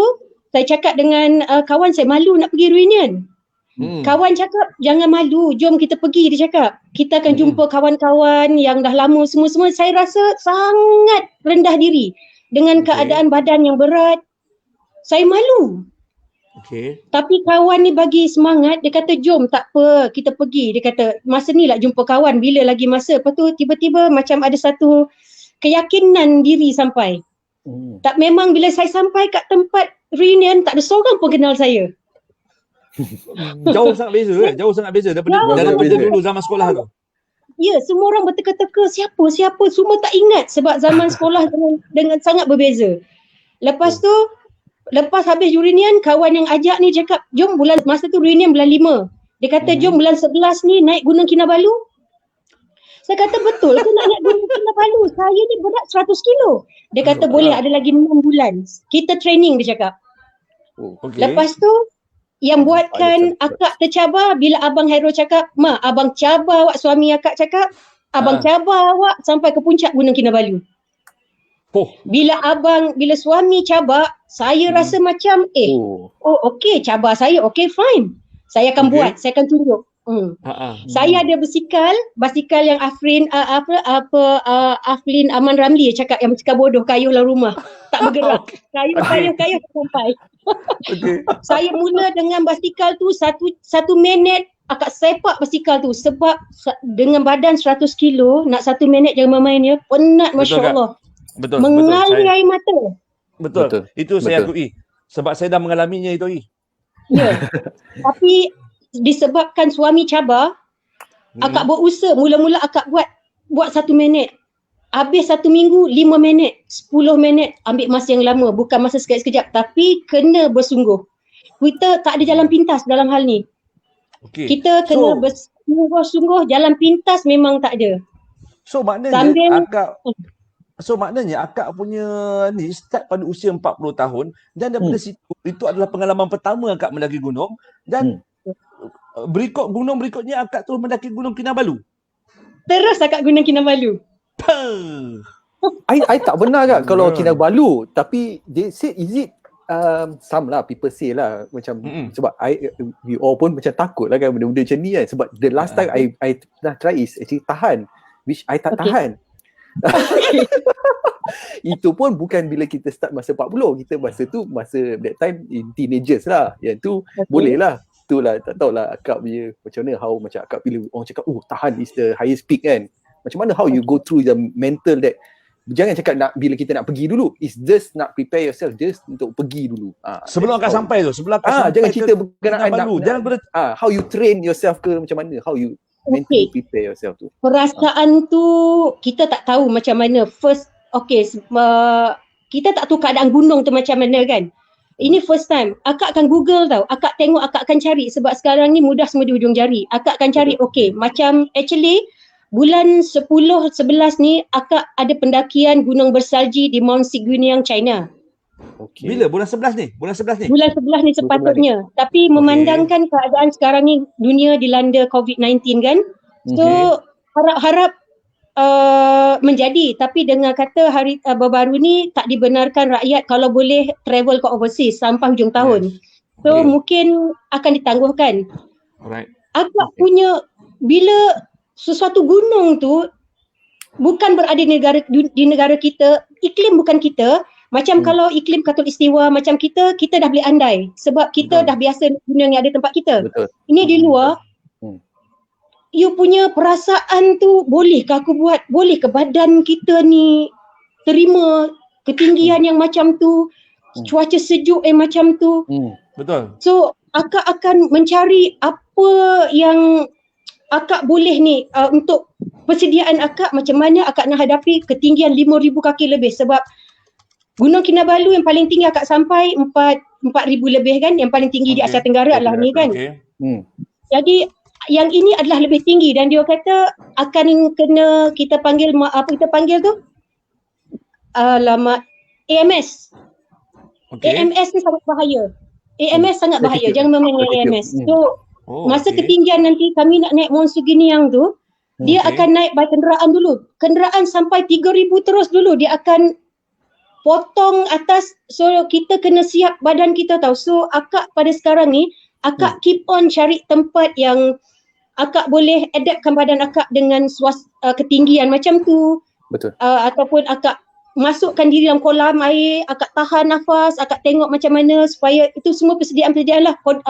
saya cakap dengan kawan saya, malu nak pergi reunion. Kawan cakap jangan malu, jom kita pergi, dia cakap. Kita akan jumpa kawan-kawan yang dah lama semua-semua. Saya rasa sangat rendah diri dengan keadaan badan yang berat. Saya malu. Tapi kawan ni bagi semangat, dia kata jom, tak apa, kita pergi. Dia kata masa ni lah jumpa kawan, bila lagi masa. Lepas tu tiba-tiba macam ada satu keyakinan diri sampai. Tak, memang bila saya sampai kat tempat reunion, tak ada seorang pun kenal saya. Jauh sangat beza daripada dulu zaman sekolah tu. Ya, semua orang berteka-teka siapa, semua tak ingat sebab zaman sekolah dengan sangat berbeza. Lepas tu, lepas habis reunion, kawan yang ajak ni cakap, jom masa tu reunion bulan 5. Dia kata jom bulan 11 ni naik Gunung Kinabalu. Saya kata betul ke nak naik Gunung Kinabalu? Saya ni berat 100 kilo. Dia kata boleh, ada lagi 6 bulan. Kita training, dia cakap. Lepas tu, yang buatkan akak tercabar bila Abang Hairul cakap, "Ma, abang cabar awak," suami akak cakap, "Abang cabar awak sampai ke puncak Gunung Kinabalu." Bila suami cabar, saya rasa macam okey, cabar saya, okey fine. Saya akan buat, saya akan tunjuk. Saya ada basikal yang Afrin Aflin Aman Ramli cakap, yang basikal bodoh, kayuhlah rumah, tak bergerak. Kayuh sampai. Saya mula dengan basikal tu 1 minit akak sepak basikal tu, sebab dengan badan 100 kilo nak 1 minit jangan main ya, penat, masya-Allah. Betul. Mengalir air mata. Betul. Itu saya akui. Sebab saya dah mengalaminya itu. Ya. Tapi disebabkan suami cabar, akak berusaha, mula-mula akak buat 1 minit. Habis 1 minggu, 5 minit, 10 minit, ambil masa yang lama, bukan masa sekejap-sekejap, tapi kena bersungguh. Kita tak ada jalan pintas dalam hal ni. Kita kena bersungguh, jalan pintas memang tak ada. Maknanya akak punya ni start pada usia 40 tahun, dan daripada situ, itu adalah pengalaman pertama akak mendaki gunung, dan gunung berikutnya akak terus mendaki Gunung Kinabalu. Terus akak Gunung Kinabalu. I tak benar kan kalau Kinabalu, tapi they say is it some lah, people say lah macam sebab we all pun macam takut lah kan benda-benda macam ni kan, sebab the last time I dah try is actually tahan, which I tak tahan. Itu pun bukan bila kita start masa 40, kita masa that time in teenagers lah, yang tu boleh lah. Itulah, tak tahulah akak punya macam mana, how macam akak bila orang cakap tahan is the highest peak kan, macam mana how you go through the mental that, jangan cakap bila kita nak pergi dulu, is just nak prepare yourself just untuk pergi dulu. Sebelum akak sampai tu, jangan cerita berkenaan how you train yourself ke macam mana, how you mentally prepare yourself tu. Perasaan tu kita tak tahu macam mana. First, kita tak tahu keadaan gunung tu macam mana kan. Ini first time. Akak akan Google tau. Akak tengok, akak akan cari. Sebab sekarang ni mudah semua di ujung jari. Akak akan cari, macam actually bulan 10-11 ni akak ada pendakian gunung bersalji di Mount Siguniang, China. Okey. Bila? Bulan 11 ni? Bulan 11 ni? Bulan 11 ni sepatutnya. Tapi memandangkan keadaan sekarang ni dunia dilanda COVID-19 kan. So harap-harap menjadi, tapi dengan kata hari baru ni tak dibenarkan rakyat kalau boleh travel ke overseas sampai hujung tahun. So mungkin akan ditangguhkan. Alright. Agak punya bila sesuatu gunung tu bukan berada di negara kita, iklim bukan kita. Macam kalau iklim Khatulistiwa macam kita dah boleh andai sebab kita dah biasa gunung yang ada tempat kita. Betul. Ini di luar. You punya perasaan tu boleh ke aku buat? Boleh ke badan kita ni terima ketinggian yang macam tu, cuaca sejuk macam tu? Betul. So akak akan mencari apa yang akak boleh ni untuk persediaan akak, macam mana akak nak hadapi ketinggian 5,000 kaki lebih sebab Gunung Kinabalu yang paling tinggi akak sampai 4,000 lebih kan, yang paling tinggi di Asia Tenggara adalah ni kan. Jadi yang ini adalah lebih tinggi dan dia kata akan kena kita panggil apa kita panggil tu? AMS. AMS ni sangat bahaya. AMS sangat bahaya. Jangan main AMS. So masa ketinggian nanti kami nak naik Mount Suginiang tu, dia akan naik by kenderaan dulu. Kenderaan sampai 3,000 terus dulu dia akan potong atas, so kita kena siap badan kita tahu. So akak pada sekarang ni akak keep on cari tempat yang akak boleh adaptkan badan akak dengan ketinggian macam tu. Betul. Ataupun akak masukkan diri dalam kolam air, akak tahan nafas, akak tengok macam mana supaya itu semua persediaan lah buat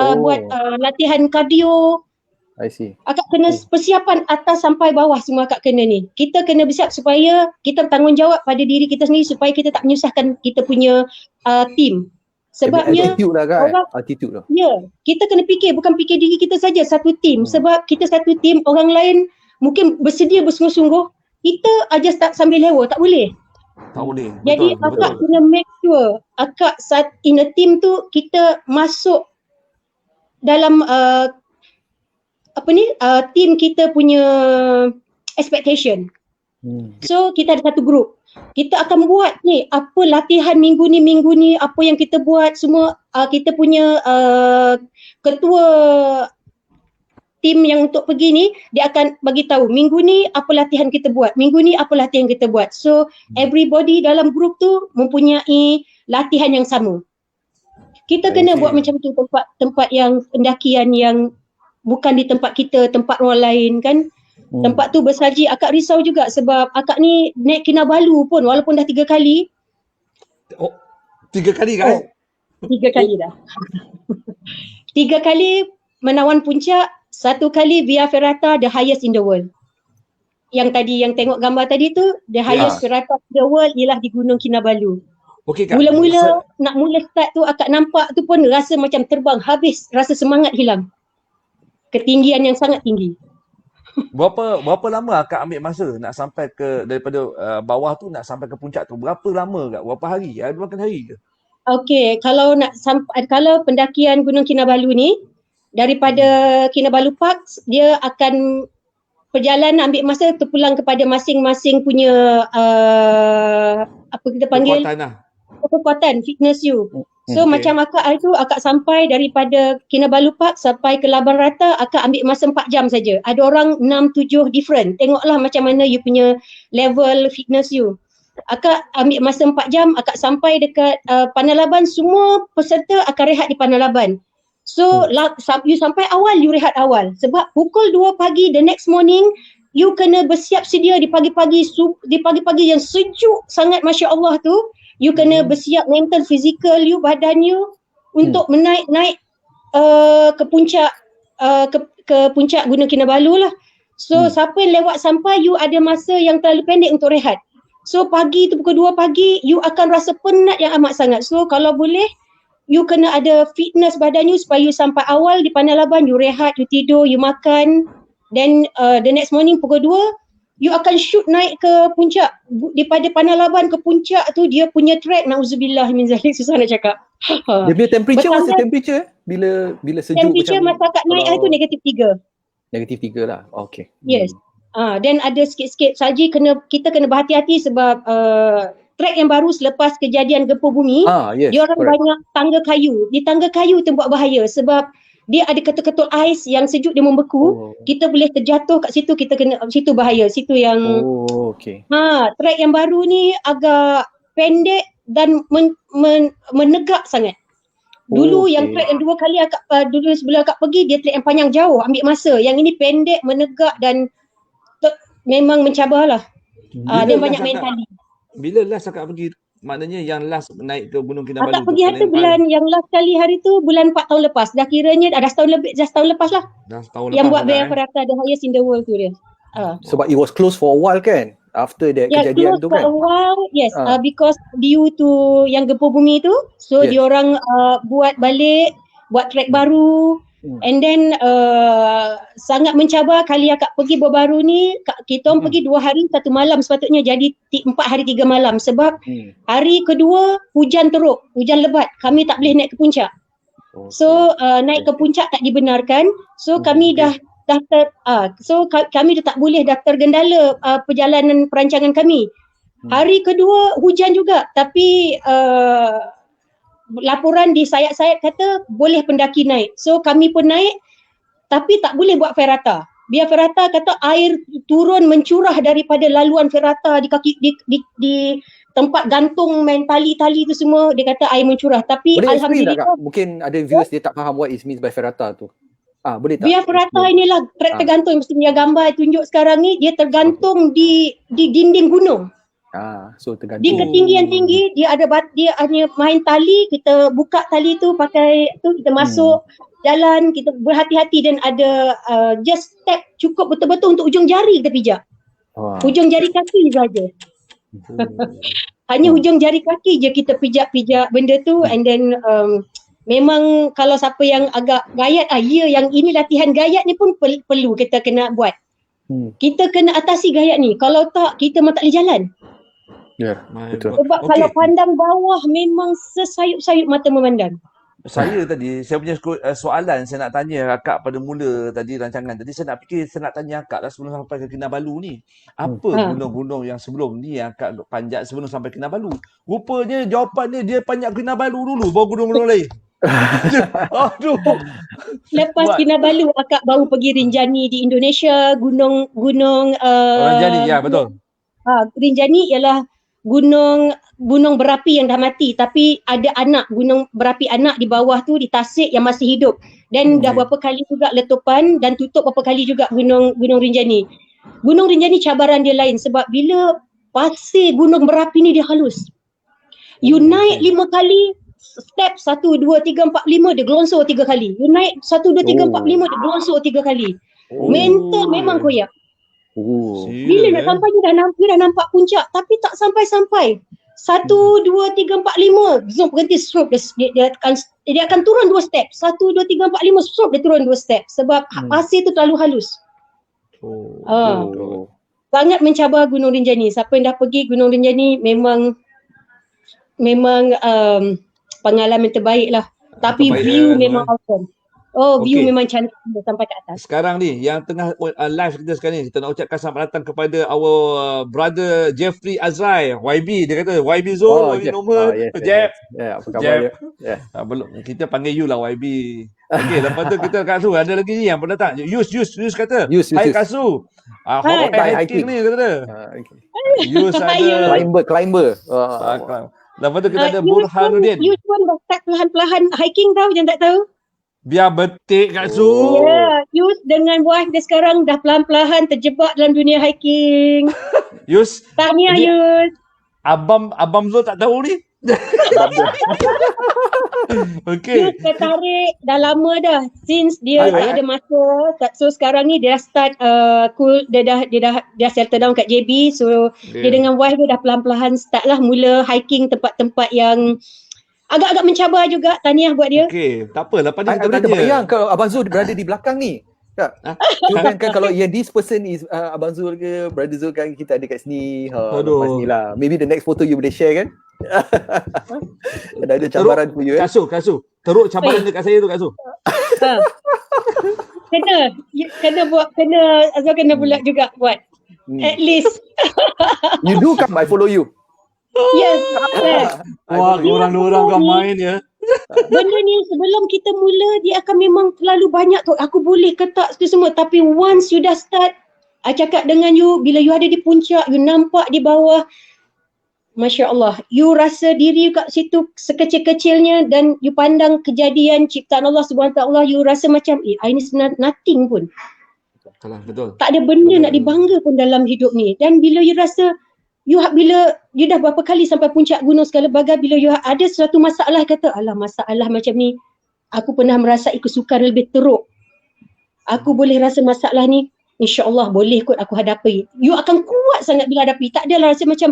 latihan kardio. I see. Akak kena persiapan atas sampai bawah semua akak kena ni. Kita kena bersiap supaya kita bertanggungjawab pada diri kita sendiri supaya kita tak menyusahkan kita punya team. Sebabnya attitude lah kan? Attitude lah. Ya, kita kena fikir, bukan fikir diri kita saja, satu team. Sebab kita satu team, orang lain mungkin bersedia bersungguh-sungguh, kita aja start sambil lewa, tak boleh. Tak boleh. Jadi akak kena make sure akak in a team tu kita masuk dalam team kita punya expectation. So kita ada satu group. Kita akan buat ni apa latihan minggu ni apa yang kita buat semua. Kita punya ketua tim yang untuk pergi ni dia akan bagi tahu minggu ni apa latihan kita buat, minggu ni apa latihan kita buat. So everybody dalam group tu mempunyai latihan yang sama. Kita kena buat macam tu, tempat yang pendakian yang bukan di tempat kita, tempat orang lain kan. Tempat tu bersaji. Akak risau juga sebab akak ni naik Kinabalu pun walaupun dah 3 kali. 3 kali kan? 3 kali dah. 3 kali menawan puncak, 1 kali Via Ferrata, the highest in the world. Yang tadi, yang tengok gambar tadi tu, the highest ferrata in the world ialah di Gunung Kinabalu. Okey Kak. Mula-mula nak mula start tu akak nampak tu pun rasa macam terbang habis, rasa semangat hilang. Ketinggian yang sangat tinggi. Berapa lama akak ambil masa nak sampai ke daripada bawah tu nak sampai ke puncak tu? Berapa lama Kak? Berapa hari? Ada makan hari ke? Okey, kalau pendakian Gunung Kinabalu ni daripada Kinabalu Park dia akan perjalanan ambil masa terpulang kepada masing-masing punya apa kita panggil kekuatan fitness you. So macam akak hari tu akak sampai daripada Kinabalu Park sampai ke Laban Rata akak ambil masa 4 jam saja. Ada orang 6-7 different. Tengoklah macam mana you punya level fitness you. Akak ambil masa 4 jam, akak sampai dekat Panalaban, semua peserta akan rehat di Panalaban. So you sampai awal, you rehat awal. Sebab pukul 2 pagi the next morning you kena bersiap sedia di pagi-pagi yang sejuk sangat Masya Allah tu. You kena bersiap mental, fizikal you, badan you untuk menaik ke puncak ke puncak Gunung Kinabalu lah. So siapa yang lewat sampai you ada masa yang terlalu pendek untuk rehat. So pagi tu pukul 2 pagi you akan rasa penat yang amat sangat. So kalau boleh you kena ada fitness badan you supaya you sampai awal di Panalaban, you rehat, you tidur, you makan. Then the next morning pukul 2 you akan shoot naik ke puncak. Daripada Panalaban ke puncak tu dia punya track, na'udzubillah min zalik, susah nak cakap. Dia punya temperature masa temperature bila sejuk temperature macam masa kat naik tu -3. -3 lah. Okay. Yes. Dan ada sikit-sikit saji kita kena berhati-hati sebab trek yang baru selepas kejadian gempa bumi, Yes, dia orang correct. banyak tangga kayu. Di tangga kayu tu buat bahaya sebab dia ada ketul-ketul ais yang sejuk dia membeku. Kita boleh terjatuh kat situ, kita kena situ bahaya. Situ yang Okay. trek yang baru ni agak pendek dan menegak sangat. Dulu yang trek yang 2 kali dulu sebelum akak pergi, dia trek yang panjang jauh, ambil masa. Yang ini pendek, menegak dan memang mencabarlah. Dia banyak mentali. Bila last akak pergi? Maknanya yang last naik ke Gunung Kinabalu. Akak pergi hari tu yang last kali hari tu bulan 4 tahun lepas. Dah kiranya dah setahun lepas lah. Dah setahun yang lepas. Buat Via Ferrata, the highest in the world tu dia. Sebab it was closed for a while kan? After that kejadian tu kan? For a while, yes. Because due to yang gempa bumi tu, so diorang buat balik, buat trek baru. And then sangat mencabar. Kali akak pergi baru-baru ni, kita orang pergi 2 hari 1 malam, sepatutnya jadi 4 hari 3 malam. Sebab hari kedua hujan teruk, hujan lebat, kami tak boleh naik ke puncak. So naik ke puncak tak dibenarkan. So kami kami dah tak boleh, dah tergendala perjalanan perancangan kami. Hari kedua hujan juga, tapi laporan di sayap-sayap kata boleh pendaki naik. So kami pun naik, tapi tak boleh buat ferrata. Via Ferrata kata air turun mencurah daripada laluan ferrata di kaki di tempat gantung main tali-tali tu semua. Dia kata air mencurah. Tapi boleh alhamdulillah, mungkin ada viewers dia tak faham what is means by ferrata tu. Boleh tak? Via Ferrata inilah trek tergantung. Mesti punya gambar tunjuk sekarang ni, dia tergantung di dinding gunung. So tergantung. Di ketinggian tinggi, dia hanya main tali, kita buka tali tu pakai tu, kita masuk jalan, kita berhati-hati dan ada just step cukup betul-betul untuk ujung jari kita pijak. Ujung jari kaki saja. Hanya ujung jari kaki je kita pijak-pijak benda tu. And then memang kalau siapa yang agak gayat, yang ini latihan gayat ni pun perlu kita kena buat. Kita kena atasi gayat ni. Kalau tak, kita memang tak boleh jalan. Betul. Sebab kalau pandang bawah memang sesayup-sayup mata memandang. Saya punya soalan saya nak tanya akak pada mula tadi rancangan. Tadi saya nak tanya akak lah sebelum sampai ke Kinabalu ni. Apa gunung-gunung yang sebelum ni yang akak panjat sebelum sampai Kinabalu? Rupanya jawapannya dia panjat Kinabalu dulu baru gunung-gunung lain. Aduh. Lepas Kinabalu akak baru pergi Rinjani di Indonesia, gunung Rinjani, ya betul. Rinjani ialah gunung berapi yang dah mati, tapi ada anak gunung berapi anak di bawah tu, di tasik yang masih hidup. Dan dah berapa kali juga letupan dan tutup berapa kali juga gunung Rinjani. Gunung Rinjani cabaran dia lain sebab bila pasir gunung berapi ni dia halus. You naik 5 kali, step 1, 2, 3, 4, 5 dia gelonsor 3 kali. You naik 1, 2, 3, 4, 5 dia gelonsor 3 kali. Mental memang koyak. Bila nak sampai dia dah nampak puncak tapi tak sampai-sampai. 1, 2, 3, 4, 5 zoom berhenti, stroke dia akan turun 2 step. 1, 2, 3, 4, 5 stroke dia turun 2 step sebab pasir tu terlalu halus. Sangat mencabar Gunung Rinjani. Siapa yang dah pergi Gunung Rinjani memang pengalaman terbaik lah. Tapi view memang awesome. View memang cantik sampai ke atas. Sekarang ni yang tengah live kita sekarang ni, kita nak ucapkan selamat datang kepada our brother Jeffrey Azrai, YB. Dia kata YB Zul, YB Norman, Jeff. Apa khabar dia? Belum, kita panggil you lah YB. Okey, lepas tu kita Kak Su ada lagi ni yang pernah datang. Yus kata. Hai Kak Su. Hobi hiking ni kata dia. Yus ada climber. Lepas tu kita ada Burhanuddin. Yus pun dah start perlahan-lahan hiking tau, jangan tak tahu. Biar betik Kak Su. Yus dengan wife dia sekarang dah pelan-pelan terjebak dalam dunia hiking. Yus. Tahniah Yus. Abang Zul tak tahu ni. Okay. Yus tertarik dah lama dah. Since dia ada masa. So sekarang ni dia dah start cool. Dia dah settle down kat JB. So dia dengan wife dia dah pelan-pelan start lah mula hiking tempat-tempat yang agak-agak mencabar juga. Tahniah buat dia. Okey, tak apa. Lepas ni kita tanya. Terbayang kalau Abang Zul berada di belakang ni. Tak? Kan kalau this person is Abang Zul ke, Brother Zul kan, kita ada kat sini. Lepas ni lah. Maybe the next photo you boleh share kan? Ada cabaran for you Kak Su. Teruk cabaran dekat saya tu Kak Su. Kena buat juga buat. At least. You do come, I follow you. Yes, yes. Wah, orang-orang kan main ya. Benda ni sebelum kita mula dia akan memang terlalu banyak tu. Aku boleh ke tak semua. Tapi once you dah start, I cakap dengan you, bila you ada di puncak, you nampak di bawah, Masya Allah, you rasa diri you kat situ sekecil-kecilnya dan you pandang kejadian ciptaan Allah SWT, you rasa macam, I ni sebenarnya nothing pun. Betul. Tak ada benda nak dibangga pun dalam hidup ni. Dan bila you rasa, bila you dah berapa kali sampai puncak gunung segala bagai, bila you ada suatu masalah, kata, alah masalah macam ni, aku pernah merasai kesukaran lebih teruk. Aku boleh rasa masalah ni, insya-Allah boleh kot aku hadapi. You akan kuat sangat bila hadapi. Tak adalah rasa macam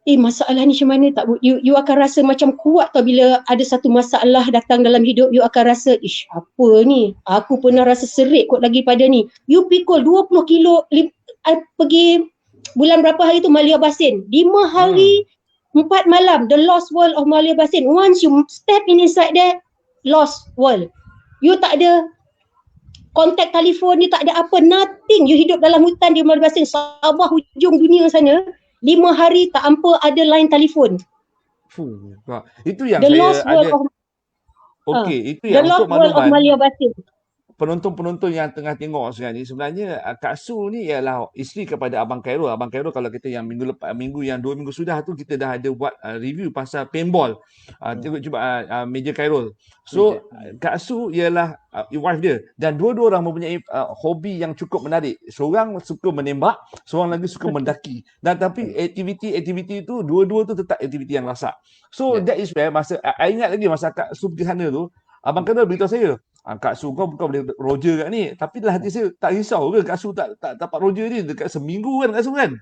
masalah ni macam mana tak, you akan rasa macam kuat tau bila ada satu masalah datang dalam hidup. You akan rasa, apa ni? Aku pernah rasa serik kot lagi pada ni. You pikul 20 kilo pergi bulan berapa hari tu Malia Basin. 5 hari 4 malam, the lost world of Malia Basin. Once you step inside there, lost world. You tak ada kontak telefon, you tak ada apa, nothing. You hidup dalam hutan di Malia Basin, Sabah hujung dunia sana. 5 hari tak hampa ada line telefon. Itu yang the saya lost world ada. Of, Itu yang the untuk lost world of Malia Basin. Penonton-penonton yang tengah tengok sekarang ni, sebenarnya Kak Su ni ialah isteri kepada Abang Khairul. Abang Khairul, kalau kita yang minggu yang 2 minggu sudah tu, kita dah ada buat review pasal paintball. Cuba Major Khairul. So Kak Su ialah wife dia, dan dua-dua orang mempunyai hobi yang cukup menarik. Seorang suka menembak, seorang lagi suka mendaki. Dan tapi aktiviti itu dua-dua tu tetap aktiviti yang rasak. So that is where masa I ingat lagi masa Kak Su pergi sana tu, Abang Khairul beritahu saya, Kak Su kau bukan boleh Roger kat ni. Tapi dalam hati saya, tak risau ke Kak Su tak dapat Roger ni dekat seminggu kan Kak Su kan?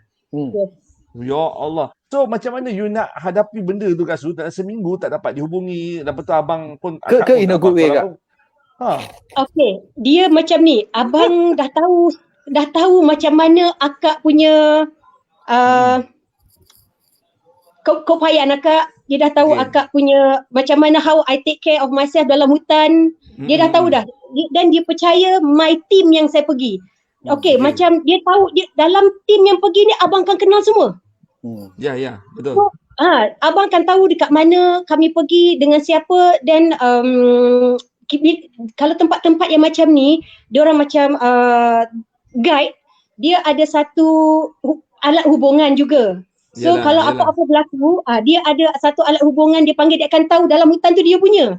Ya Allah. So macam mana you nak hadapi benda tu Kak Su, dalam seminggu tak dapat dihubungi, lepas tu abang pun ke in a good way Kak? Okay, dia macam ni. Abang dah tahu macam mana akak punya keupayaan akak. Dia dah tahu akak punya macam mana how I take care of myself dalam hutan. Dia dah tahu dah. Dan dia percaya my team yang saya pergi. Okay, macam dia tahu dalam team yang pergi ni abang kan kenal semua. Ya, betul. So, abang kan tahu dekat mana kami pergi, dengan siapa. Dan kalau tempat-tempat yang macam ni, dia orang macam guide, dia ada satu alat hubungan juga. So kalau apa-apa berlaku, dia ada satu alat hubungan dia panggil, dia akan tahu dalam hutan tu dia punya.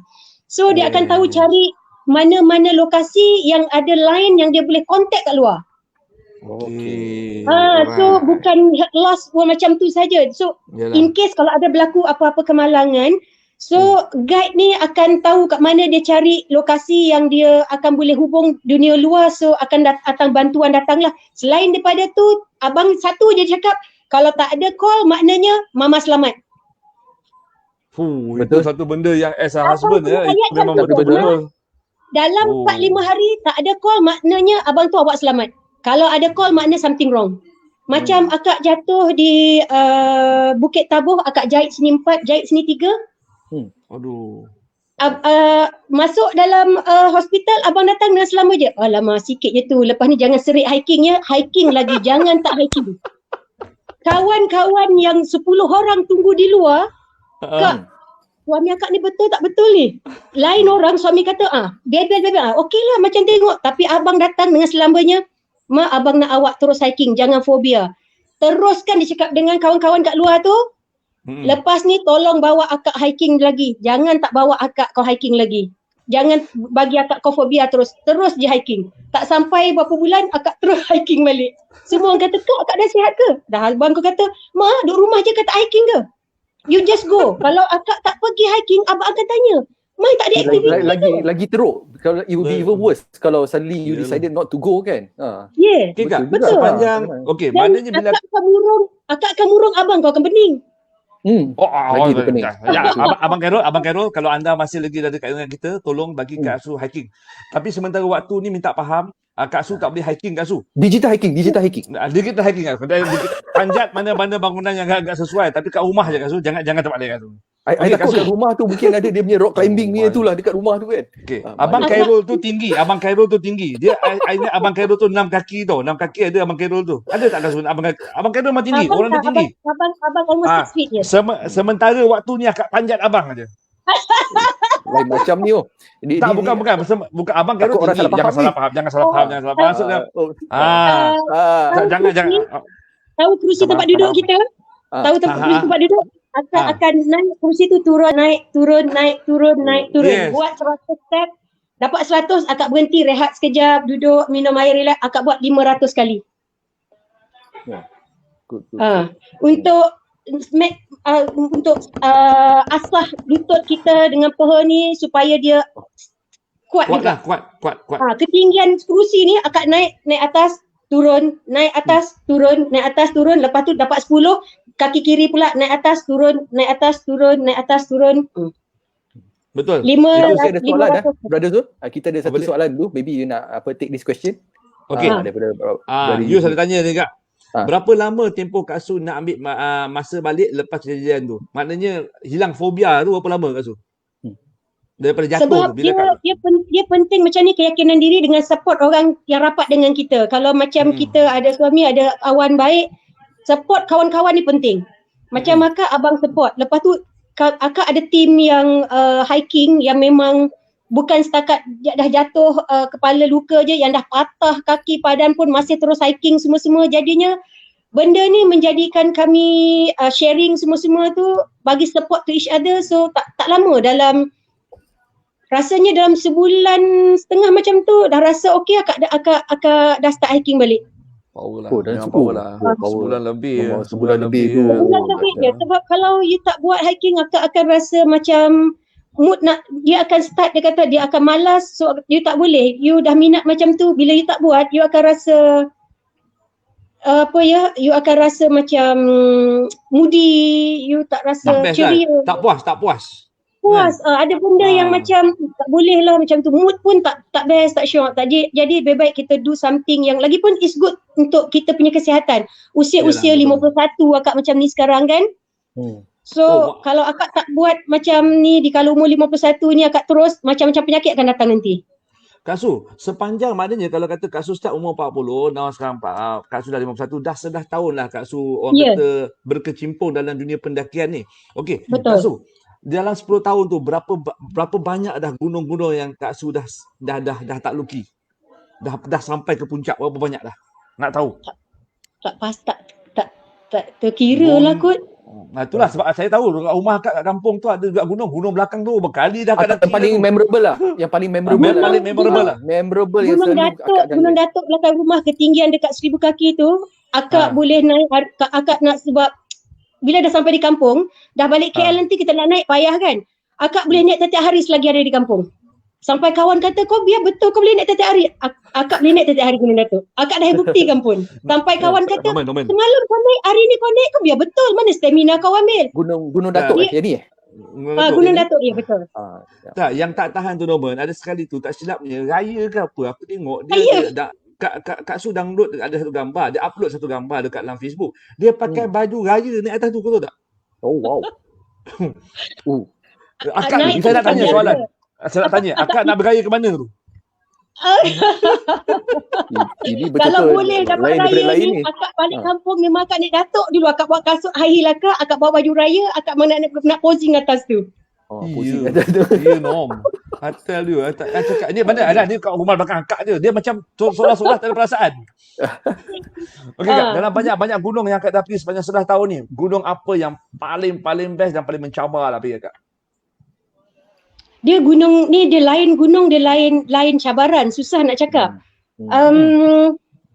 So dia akan tahu cari mana-mana lokasi yang ada line yang dia boleh contact kat luar. So bukan lost macam tu saja. So in case kalau ada berlaku apa-apa kemalangan, so guide ni akan tahu kat mana dia cari lokasi yang dia akan boleh hubung dunia luar. So akan datang bantuan datanglah. Selain daripada tu, abang satu je cakap, kalau tak ada call maknanya mama selamat. Itu satu benda yang as a husband ya, itu memang betul-betul. Dalam 4-5 hari tak ada call maknanya abang tu awak selamat. Kalau ada call maknanya something wrong. Macam akak jatuh di Bukit Tabuh, akak jahit sini 4, jahit sini 3. Masuk dalam hospital, abang datang dengan selama je. Alamak, sikit je tu. Lepas ni jangan serik hikingnya. Hiking lagi, jangan tak hiking. Kawan-kawan yang 10 orang tunggu di luar, Kak, suami akak ni betul tak betul ni? Lain orang suami kata, biar, okey lah macam tengok. Tapi abang datang dengan selambanya, Mak, abang nak awak terus hiking, jangan fobia. Teruskan dia cakap dengan kawan-kawan kat luar tu, lepas ni tolong bawa akak hiking lagi. Jangan tak bawa akak kau hiking lagi. Jangan bagi akak kau fobia terus je hiking. Tak sampai berapa bulan, akak terus hiking balik. Semua orang kata, Kak, akak dah sihat ke? Dah abang kau kata, Mak, duduk rumah je kata hiking ke? You just go. Kalau akak tak pergi hiking, abang akan tanya, Mai tak ada aktiviti. Lagi teruk. Kalau it would be even worse kalau suddenly you decided not to go kan. Betul. Sepanjang maknanya bila akak akan murung abang, kau akan pening. Lagi pening. Abang Khairul, kalau anda masih lagi ada dekat dengan kita, tolong bagi Kak Su hiking. Tapi sementara waktu ni minta faham, Kak Su tak boleh hiking Kak Su. Digital hiking. Digital hiking Kak Su. Panjat mana-mana bangunan yang agak sesuai, tapi kat rumah je Kak Su, jangan tempat lain Kak Su. I takut kat rumah tu mungkin ada dia punya rock climbing ni tu lah dekat rumah tu kan. Okay. Abang Khairul tu tinggi. Dia I ingat Abang Khairul tu 6 kaki tau. 6 kaki ada Abang Khairul tu. Ada tak Kasu? Abang Khairul memang tinggi. Orang dia tinggi. Abang almost 6 feet je. Sementara waktu ni akak panjat abang aja. Lain macam ni Bukan Abang Khairul tinggi. Jangan salah faham. Maksudnya jangan. Tahu kerusi tempat duduk kita? Tahu kerusi tempat duduk? Akan naik kerusi tu turun. Yes. Buat 100 step, dapat 100, akak berhenti rehat sekejap, duduk minum air relax, akak buat 500 kali. Good. Untuk asah lutut kita dengan paha ni supaya dia kuat juga. Kuat. Ketinggian kerusi ni akak naik atas, turun, naik atas, turun, naik atas, turun. Lepas tu dapat 10, kaki kiri pula naik atas, turun, naik atas, turun, naik atas, turun. Betul. 500 ada soalan Brother Zul. Kita ada satu soalan dulu. Maybe you nak take this question. Okay. Daripada Yus ada tanya ni Kak. Berapa lama tempoh Kak Su nak ambil masa balik lepas kejadian tu? Maknanya hilang fobia tu berapa lama Kak Su? Daripada jatuh sebab tu dia penting macam ni, keyakinan diri dengan support orang yang rapat dengan kita. Kalau macam kita ada suami, ada kawan baik, support kawan-kawan ni penting. Macam akak abang support. Lepas tu akak ada team yang hiking yang memang bukan setakat dah jatuh kepala luka je, yang dah patah kaki, badan pun masih terus hiking semua-semua. Jadinya benda ni menjadikan kami sharing semua-semua tu, bagi support to each other. So tak lama, rasanya dalam sebulan setengah macam tu dah rasa okey, akak dah start hiking balik. Power lah. Sebulan lebih. Sebulan lebih tu. Sebulan lebih je. Sebab kalau you tak buat hiking, akak akan rasa macam mood dia akan start, dia kata dia akan malas. So you tak boleh. You dah minat macam tu, bila you tak buat, you akan rasa you akan rasa macam moody, you tak rasa ceria. Tak puas. Ada benda yang macam tak boleh lah macam tu, mood pun tak best, tak syok. Jadi lebih baik kita do something yang lagipun is good untuk kita punya kesihatan. Usia 51 akak macam ni sekarang kan. So kalau akak tak buat macam ni di kalau umur 51 ni, akak terus macam-macam penyakit akan datang nanti. Kak Su, sepanjang maknanya kalau kata Kak Su start umur 40, now sekarang Kak Su dah 51, dah 11 tahun lah Kak Su kata berkecimpung dalam dunia pendakian ni. Okey, Kak Su, dalam 10 tahun tu berapa banyak dah gunung-gunung yang Kak Su dah tak luki? Dah sampai ke puncak, berapa banyak dah? Nak tahu? Tak terkira lah kot. Itulah sebab saya tahu dekat rumah kat kampung tu ada juga gunung belakang tu berkali dah kat yang paling memorable lah. Yang paling memorable lah. Memorable yang selalu Gunung Datuk belakang rumah, ketinggian dekat 1000 kaki tu, akak boleh naik, akak nak, sebab bila dah sampai di kampung, dah balik KL nanti kita nak naik payah kan. Akak boleh naik tiap hari selagi ada di kampung. Sampai kawan kata, kau biar betul kau boleh naik tiap hari. Akak boleh naik tiap hari Gunung Datuk. Akak dah buktikan pun. Sampai kawan kata, semalam kau naik, hari ni kau naik, kau biar betul. Mana stamina kau ambil? Gunung Datuk yang ni Gunung Datuk dia betul. Tak, yang tak tahan tu Norman, ada sekali tu tak silapnya raya ke apa, aku tengok dia dah Kak Su download ada satu gambar, dia upload satu gambar dekat dalam Facebook. Dia pakai baju raya naik atas tu, kau tahu tak? Oh wow. Akak ni saya nak tanya soalan. Saya nak tanya, akak nak beraya ke mana tu? Ini betul. Kalau boleh dapat raya ni, akak balik kampung memang akak naik Datuk dulu. Akak buat kasut high heel akak bawa baju raya, akak nak posing atas tu. Ya Nom. I tell you, cakap ni mana ada ni kat rumah belakang akak je. Dia macam solah-solah tak ada perasaan. Okey Kak, dalam banyak gunung yang akak dah pergi sepanjang 11 tahun ni, gunung apa yang paling best dan paling mencabar lah pergi Kak? Dia gunung ni, dia lain gunung, dia lain cabaran, susah nak cakap.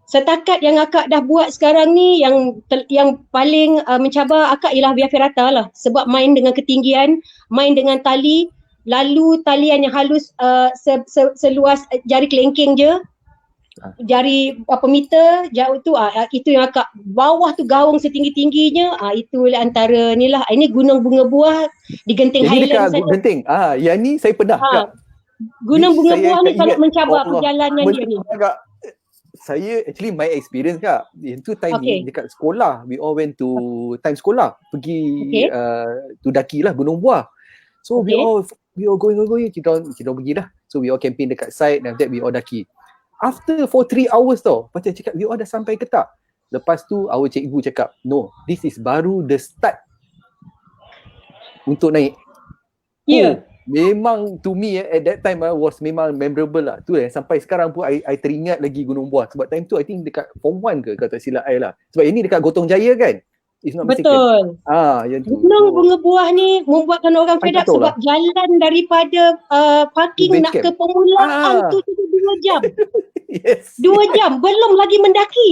Setakat yang akak dah buat sekarang ni, yang paling mencabar akak ialah Via Ferrata lah. Sebab main dengan ketinggian, main dengan tali, lalu talian yang halus seluas jari kelengking je. Jari berapa meter jauh tu, itu yang akak bawah tu, gaung setinggi-tingginya, itulah antara ni lah. Ini gunung bunga buah di Genting Highlands. Genting. Yang ni saya pernah. Gunung bunga buah ni sangat mencabar perjalanan dia ni. saya actually my experience Kak. Itu time ni dekat sekolah, we all went to time sekolah pergi to daki lah Gunung Buah. So we all going kita pergi dah. So we all camping dekat site and that we all daki. After for 3 hours tau, macam cakap we all dah sampai ke tak? Lepas tu our cikgu cakap, no, this is baru the start untuk naik. Memang to me at that time was memang memorable lah. Tu sampai sekarang pun I teringat lagi Gunung Buah. Sebab time tu I think dekat form 1 ke kalau tak silap I lah. Sebab ini dekat Gotong Jaya kan? Betul. Yang tu. Gunung Bunga Buah ni membuatkan orang fed up sebab jalan daripada parking nak ke permulaan tu 2 jam. Yes. 2 jam belum lagi mendaki.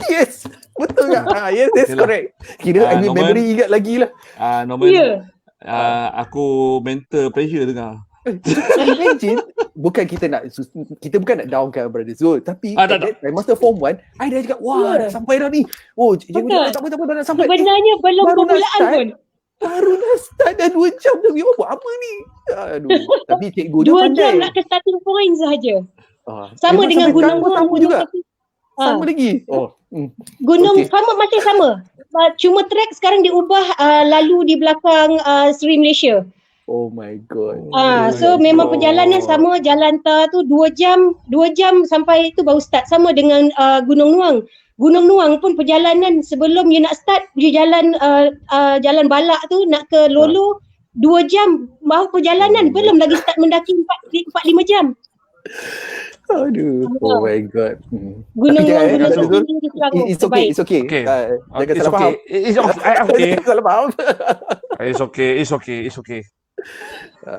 Yes. Betul tak? Yes, that's correct. Kira I memory ingat lagi lah. Norman. Aku mental pressure dengar. Imagine bukan kita bukan nak downkan Brother Zul, tapi masa form 1 I dah cakap wah dah sampai dah ni. Cikgu tak apa dah sampai. Sebenarnya belum permulaan pun. Baru dah start dah 2 jam dah. Buat apa ni? Aduh. Tapi cikgu dia pandai. 2 jam nak ke starting point sahaja. Sama dengan Gunung sama juga. Sama lagi. Gunung masih sama. Cuma track sekarang diubah lalu di belakang Seri Malaysia. Oh my god. So memang perjalanan sama, jalan tar tu 2 jam sampai tu baru start. Sama dengan Gunung Nuang. Gunung Nuang pun perjalanan sebelum you nak start jalan balak tu nak ke Lolo 2 jam baru perjalanan, belum lagi start mendaki 4-5 jam. Aduh, oh my god. Gunung It's okay. Jangan salah faham. It's okay.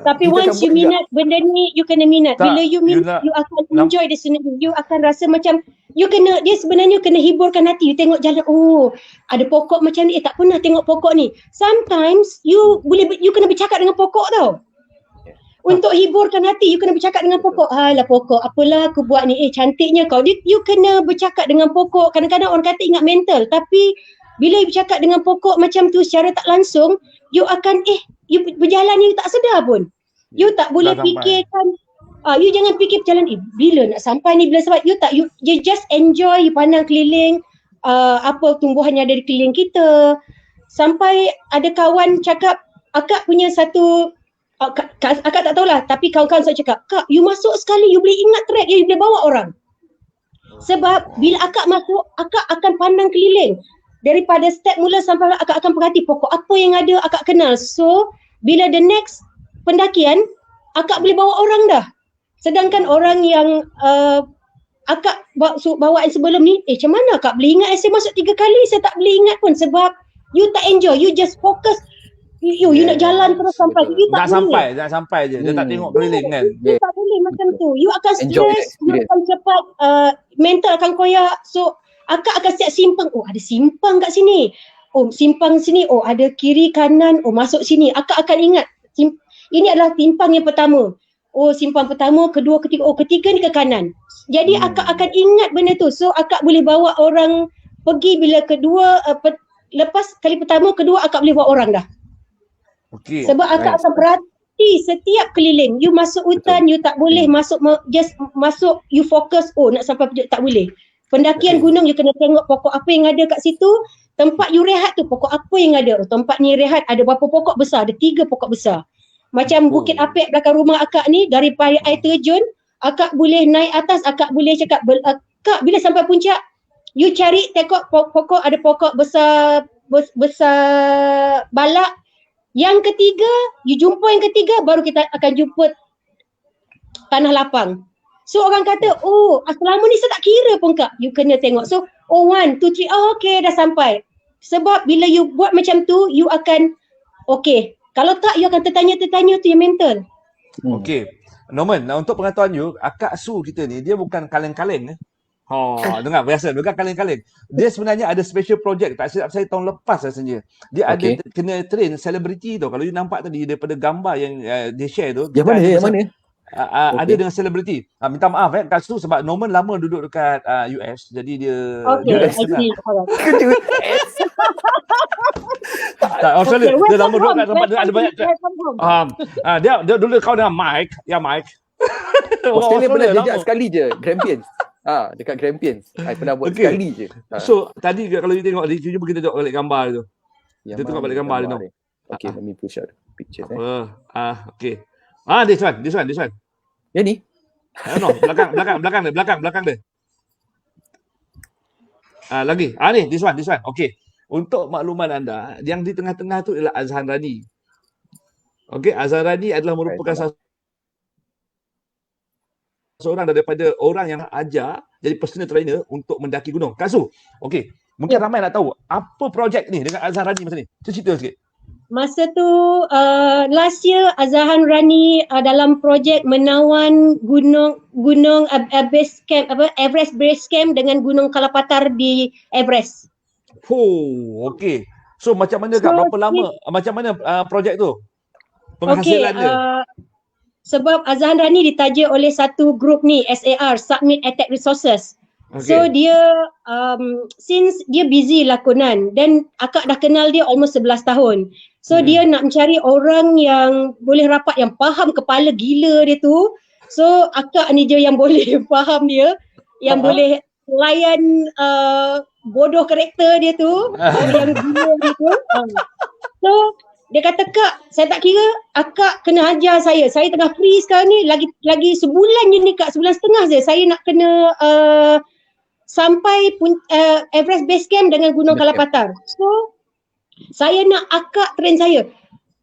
Tapi once you minat benda ni, you kena minat. Bila you minat, you akan enjoy the scenery. You akan rasa macam dia sebenarnya kena hiburkan hati. You tengok jalan, ada pokok macam ni, tak pernah tengok pokok ni. Sometimes you kena bercakap dengan pokok tau. Untuk hiburkan hati, you kena bercakap dengan pokok. Alah pokok, apalah aku buat ni. Cantiknya kau. You kena bercakap dengan pokok. Kadang-kadang orang kata ingat mental. Tapi bila you bercakap dengan pokok macam tu secara tak langsung, you akan you berjalan ni you tak sedar pun. You tak boleh fikirkan. You jangan fikir berjalan, bila nak sampai ni, bila sampai. You just enjoy, you pandang keliling. Apa tumbuhan yang ada di keliling kita. Sampai ada kawan cakap, akak punya satu akak tak tahulah, tapi kawan-kawan saya cakap, Kak, you masuk sekali, you boleh ingat track, you boleh bawa orang. Sebab bila akak masuk, akak akan pandang keliling. Daripada step mula sampai akak akan perhati pokok apa yang ada, akak kenal. So, bila the next pendakian, akak boleh bawa orang dah. Sedangkan orang yang akak bawaan sebelum ni, macam mana akak boleh ingat? Saya masuk 3 kali, saya tak boleh ingat pun sebab you tak enjoy, you just focus. You nak jalan terus sampai. You tak sampai je. Dia tak tengok keliling kan. You tak boleh macam tu. You akan stress, you akan cepat, mental akan koyak. So, akak akan siap simpang. Ada simpang kat sini. Simpang sini. Ada kiri, kanan. Masuk sini. Akak akan ingat. Ini adalah simpang yang pertama. Simpang pertama, kedua, ketiga. Ketiga ni ke kanan. Jadi, akak akan ingat benda tu. So, akak boleh bawa orang pergi bila kedua, lepas kali pertama, kedua, akak boleh bawa orang dah. Okay. Sebab akak akan perhati setiap keliling. You masuk hutan, you tak boleh masuk, just masuk, you fokus, nak sampai tak boleh. Pendakian gunung, you kena tengok pokok apa yang ada kat situ. Tempat you rehat tu, pokok apa yang ada. Tempat ni rehat, ada berapa pokok besar? Ada 3 pokok besar. Macam Bukit Apek belakang rumah akak ni, daripada air terjun, akak boleh naik atas, akak boleh cakap, Kak, bila sampai puncak, you cari tengok pokok, ada pokok besar balak. Yang ketiga, you jumpa yang ketiga, baru kita akan jumpa tanah lapang. So orang kata, selama ni saya tak kira pun Kak. You kena tengok. So, 1, 2, 3, okay, dah sampai. Sebab bila you buat macam tu, you akan, okay. Kalau tak, you akan tertanya-tertanya tu yang mental. Okay. Norman, untuk pengetahuan you, Akak Su kita ni, dia bukan kaleng-kaleng. Dengar, biasa. Bukan kaleng-kaleng. Dia sebenarnya ada special project. Tak silap saya tahun lepas rasanya. Dia ada kena train selebriti tu. Kalau you nampak tadi daripada gambar yang dia share tu. Yang mana? Ada dengan selebriti. Minta maaf Kak Su sebab Norman lama duduk dekat US. Jadi dia US Australia. Dia lama duduk kat tempat ada banyak. Dia dulu kau dengan Mike. Ya Mike. Australia pernah jejak sekali je. Grampians. Dekat Grampians. I pernah buat sekali je. So tadi kalau you tengok di cuba kita tengok balik gambar tu. Kita tengok balik gambar tu. Okay, let me push out pictures. Okay. This one. Yang ni? No, belakang dia. Lagi. Ni, this one. Okay. Untuk makluman anda, yang di tengah-tengah tu ialah Azhan Rani. Okay, Azhan Rani adalah merupakan seorang daripada orang yang ajar jadi personal trainer untuk mendaki gunung. Kak Su, okay. Mungkin ramai nak tahu apa projek ni dengan Azhan Rani masa ni. Cerita sikit. Masa tu last year Azhan Rani dalam projek menawan gunung base camp Everest Base Camp dengan Gunung Kalapatar di Everest. Okay. So macam mana Kak? Berapa lama? Macam mana projek tu? Penghasilan dia? Sebab Azhan Rani ditaja oleh satu grup ni, SAR, Submit Attack Resources. Okay. So dia since dia busy lakonan dan akak dah kenal dia almost 11 tahun. So dia nak mencari orang yang boleh rapat, yang faham kepala gila dia tu. So akak ni je yang boleh faham dia, yang boleh layan bodoh karakter dia tu, yang gila dia tu. So dia kata, Kak, saya tak kira, akak kena ajar saya. Saya tengah free sekarang ni, lagi sebulan je ni Kak, sebulan setengah je. Saya nak kena sampai Everest Base Camp dengan Gunung Kalapatar. So saya nak akak train saya.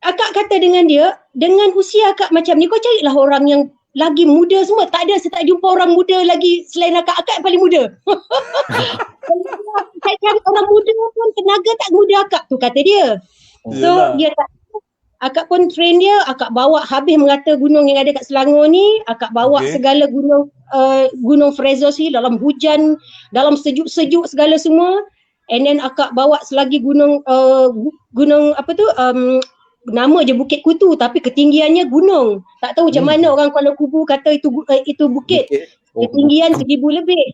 Akak kata dengan dia, dengan usia akak macam ni, kau carilah orang yang lagi muda semua. Tak ada, saya tak jumpa orang muda lagi selain akak. Akak yang paling muda. Saya cari orang muda pun tenaga tak muda akak tu, kata dia. So dia tak, akak pun train dia, akak bawa habis merata gunung yang ada kat Selangor ni, akak bawa segala gunung Fraser Hill dalam hujan, dalam sejuk-sejuk segala semua. And then akak bawa selagi gunung apa tu, nama je Bukit Kutu tapi ketinggiannya gunung. Tak tahu macam mana orang Kuala Kubu kata itu bukit. Ketinggian 1,000 lebih.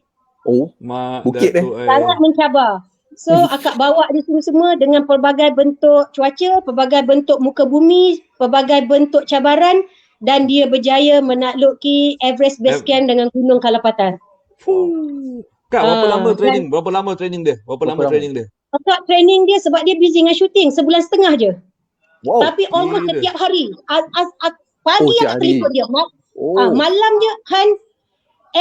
Bukit sangat mencabar. So akak bawa dia semua dengan pelbagai bentuk cuaca, pelbagai bentuk muka bumi, pelbagai bentuk cabaran, dan dia berjaya menaklukki Everest Base Camp dengan Gunung Kalapatar. Kak, berapa lama training? Berapa lama training dia? Akak training dia sebab dia busy dengan syuting, sebulan setengah je. Tapi almost setiap hari. Pagi akak telefon dia. Malam je, Han,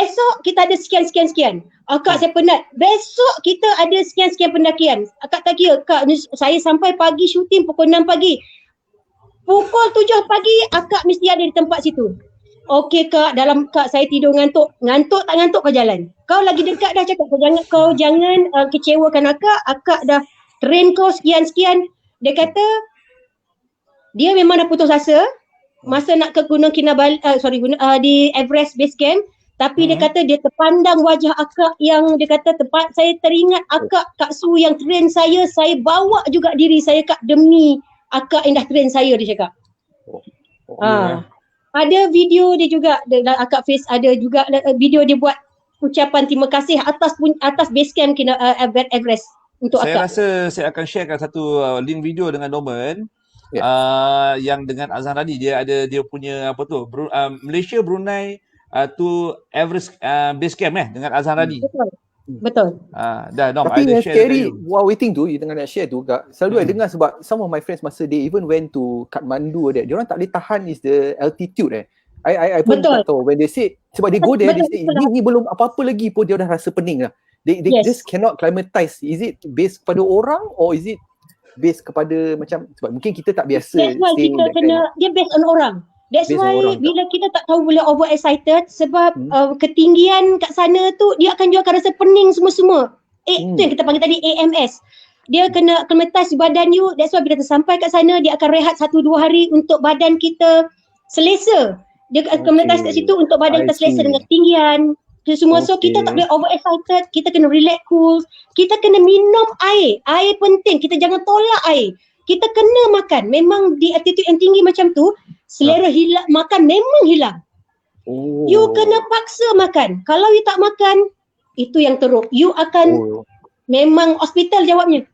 esok kita ada sekian. Akak saya penat. Besok kita ada sekian pendakian. Akak tak kira. Kak, saya sampai pagi syuting pukul 6 pagi. Pukul 7 pagi akak mesti ada di tempat situ. Okey Kak, Kak saya tidur ngantuk. Ngantuk tak ngantuk kau jalan. Kau lagi dekat dah cakap. Kau jangan kecewakan akak. Akak dah train kau sekian. Dia kata dia memang dah putus asa masa nak ke Gunung Kinabalu, di Everest Base Camp. Tapi dia kata dia terpandang wajah akak yang dia kata tepat. Saya teringat akak, Kak Su yang train saya bawa juga diri saya Kak demi akak yang dah train saya, dia cakap. Ada video dia juga, akak face ada juga video dia buat ucapan terima kasih atas base camp Everest untuk akak. Saya rasa saya akan sharekan satu link video dengan Norman. Yang dengan Azhan Rani, dia ada dia punya apa tu, Malaysia Brunei to Everest Base Camp dengan Azhan Rani. Betul. Tapi yang scary while waiting tu, you tengah nak share tu Kak, selalu I dengar sebab some of my friends masa they even went to Kathmandu dia orang tak boleh tahan is the altitude I pun tak tahu when they say, sebab they go there they say ni belum apa-apa lagi pun dia dah rasa pening lah. They just cannot climatize. Is it based kepada orang or is it based kepada macam, sebab mungkin kita tak biasa. That's why kita kena, dia based on orang. That's why bila kita tak tahu boleh over excited sebab ketinggian kat sana tu dia akan rasa pening semua-semua. Itu yang kita panggil tadi AMS. Dia kena acclimatize badan you. That's why bila kita sampai kat sana dia akan rehat 1-2 hari untuk badan kita selesa. Dia acclimatize kat situ untuk badan kita selesa dengan ketinggian tu semua. So kita tak boleh over excited. Kita kena relax, cool. Kita kena minum air. Air penting. Kita jangan tolak air. Kita kena makan. Memang di altitude yang tinggi macam tu, selera makan memang hilang. You kena paksa makan. Kalau you tak makan, itu yang teruk. You akan memang hospital jawabnya.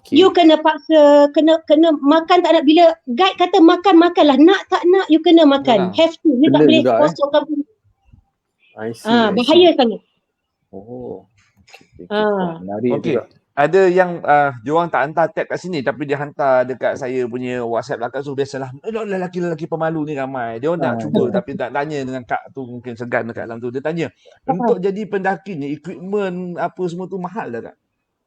You kena paksa, kena makan tak nak. Bila guide kata makanlah. Nak tak nak, you kena makan. Have to. You tak boleh kosongkan. I see. Bahaya sangat. Oh. Menarik juga. Ada yang diorang tak hantar tag kat sini tapi dia hantar dekat saya punya WhatsApp lah. Kat tu biasalah lelaki-lelaki pemalu ni ramai. Dia nak cuba tapi tak tanya dengan kak tu, mungkin segan dekat dalam tu. Dia tanya, untuk jadi pendaki ni equipment apa semua tu mahal tak kak?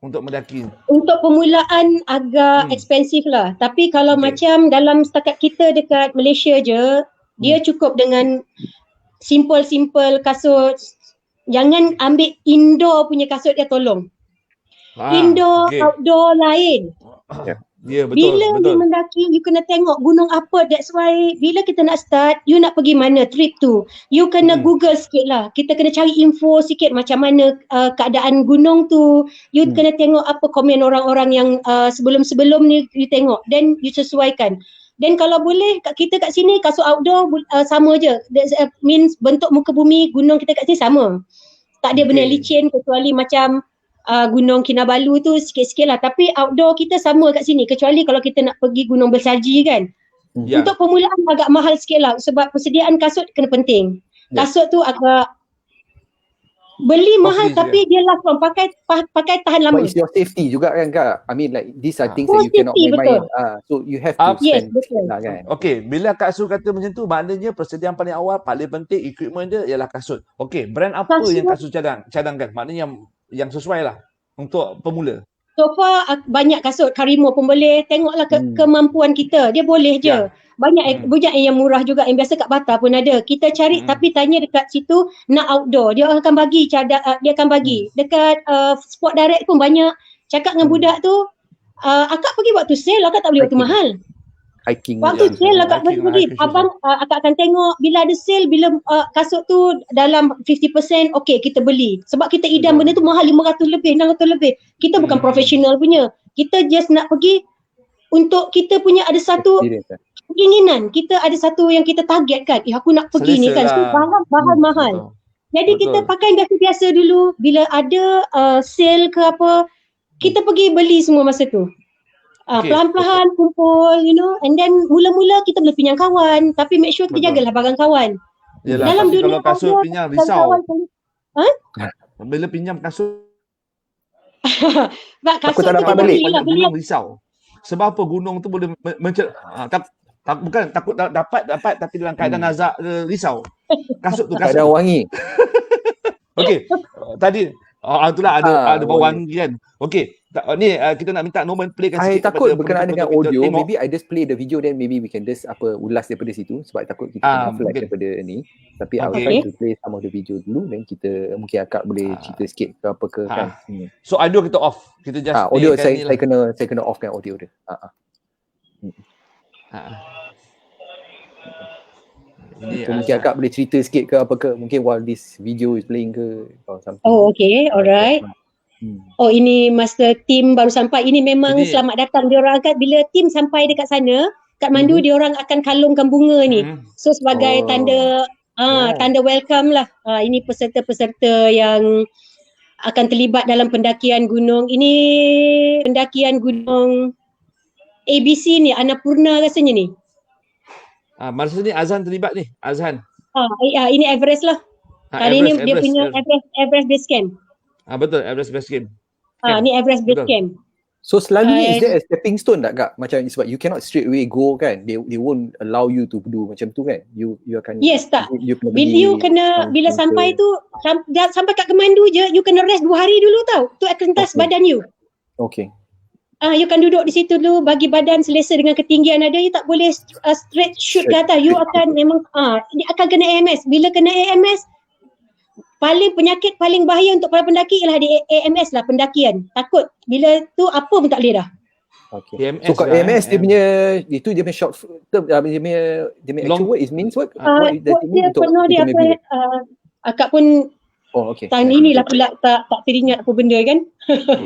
Untuk mendaki. Untuk permulaan agak expensive lah. Tapi kalau macam dalam setakat kita dekat Malaysia je, dia cukup dengan simple kasut. Jangan ambil indoor punya kasut dia tolong. Indoor, outdoor lain. Ya, betul. Bila you mendaki, you kena tengok gunung apa. That's why bila kita nak start, you nak pergi mana trip tu. You kena Google sikit lah. Kita kena cari info sikit macam mana keadaan gunung tu. You kena tengok apa komen orang-orang yang sebelum-sebelum ni you tengok. Then you sesuaikan. Dan kalau boleh kita kat sini kasut outdoor sama je. That means bentuk muka bumi gunung kita kat sini sama. Tak ada benda licin kecuali macam Gunung Kinabalu tu sikit-sikit lah. Tapi outdoor kita sama kat sini. Kecuali kalau kita nak pergi Gunung Bersalji kan. Untuk permulaan agak mahal sikit lah. Sebab persediaan kasut kena penting. Kasut tu agak beli mahal tapi dia last long. Pakai tahan lama. But it's your safety juga kan Kak? I mean like these are things that you cannot main. So you have to spend lah kan. Okay, bila Kak Su kata macam tu, maknanya persediaan paling awal, paling penting equipment dia ialah kasut. Okay, brand apa yang Kak Su cadangkan? Maknanya yang sesuai lah untuk pemula. So far banyak kasut. Karimo pun boleh. Tengoklah kemampuan kita. Dia boleh je. Banyak yang murah juga. Yang biasa kat Batam pun ada. Kita cari tapi tanya dekat situ nak outdoor. Dia akan bagi dia akan bagi. Dekat Sport Direct pun banyak. Cakap dengan budak tu, akak pergi waktu sale, akak tak beli waktu mahal. Hiking. Waktu sale akak pergi. Abang akak akan tengok bila ada sale, bila kasut tu dalam 50%, okey kita beli. Sebab kita idam benda tu mahal 500 lebih, 600 lebih. Kita bukan profesional punya. Kita just nak pergi untuk kita punya ada satu keinginan. Kita ada satu yang kita target kan. Aku nak pergi ni kan. So bahan mahal. Jadi kita pakai biasa-biasa dulu. Bila ada sale ke apa, kita pergi beli semua masa tu. Pelan-pelan kumpul, and then mula-mula kita boleh pinjam kawan, tapi make sure kita jagalah barang kawan. Yelah, dalam dunia kalau kasut pinjam risau. Bila pinjam kasut kasut tak dapat balik. Gunung risau. Sebab apa gunung tu boleh bukan takut dapat tapi dalam keadaan nazak risau. Kasut tu ada wangi. Okey. Tadi itulah ada bau wangi kan. Okey. Ni kita nak minta Norman playkan sikit. I takut berkenaan dengan audio. Maybe I just play the video, then maybe we can just ulas daripada situ. Sebab takut kita flag daripada ni. Tapi I will try to play some of the video dulu. Then kita mungkin akak boleh cerita sikit ke apa ke kan. So audio kita off. Kita just audio saya kena off kan audio dia. Mungkin akak boleh cerita sikit ke apa ke. Mungkin while this video is playing ke or something. Oh okay, alright. Oh ini masa tim baru sampai. Ini memang selamat datang. Diorang akan bila tim sampai dekat sana, Kathmandu, diorang akan kalungkan bunga ni. So sebagai tanda tanda welcome lah. Ini peserta-peserta yang akan terlibat dalam pendakian gunung. Ini pendakian gunung ABC ni, Annapurna rasanya ni. Masa ni Azhan terlibat ni. Azhan. Ini Everest lah. Kali ni dia punya Everest Base Camp. Betul, Everest Base Camp. Ni Everest Base Camp. So selalunya is there a stepping stone tak Kak? Macam sebab you cannot straight away go kan. They won't allow you to do macam tu kan. You akan tak. Bila sampai tu sampai kat Kathmandu je, you kena rest 2 hari dulu tau. Tu akantas badan you. Okay. You kan duduk di situ dulu, bagi badan selesa dengan ketinggian ada. You tak boleh straight shoot ke atas. You akan memang dia akan kena AMS. Bila kena AMS, penyakit paling bahaya untuk para pendaki ialah di AMS lah, pendakian. Takut bila tu apa pun tak boleh dah. Okay. So kat AMS dia punya itu dia punya short term, dia punya actual word is means what? Dia penuh dia akak pun tahun inilah pula tak teringat apa benda kan.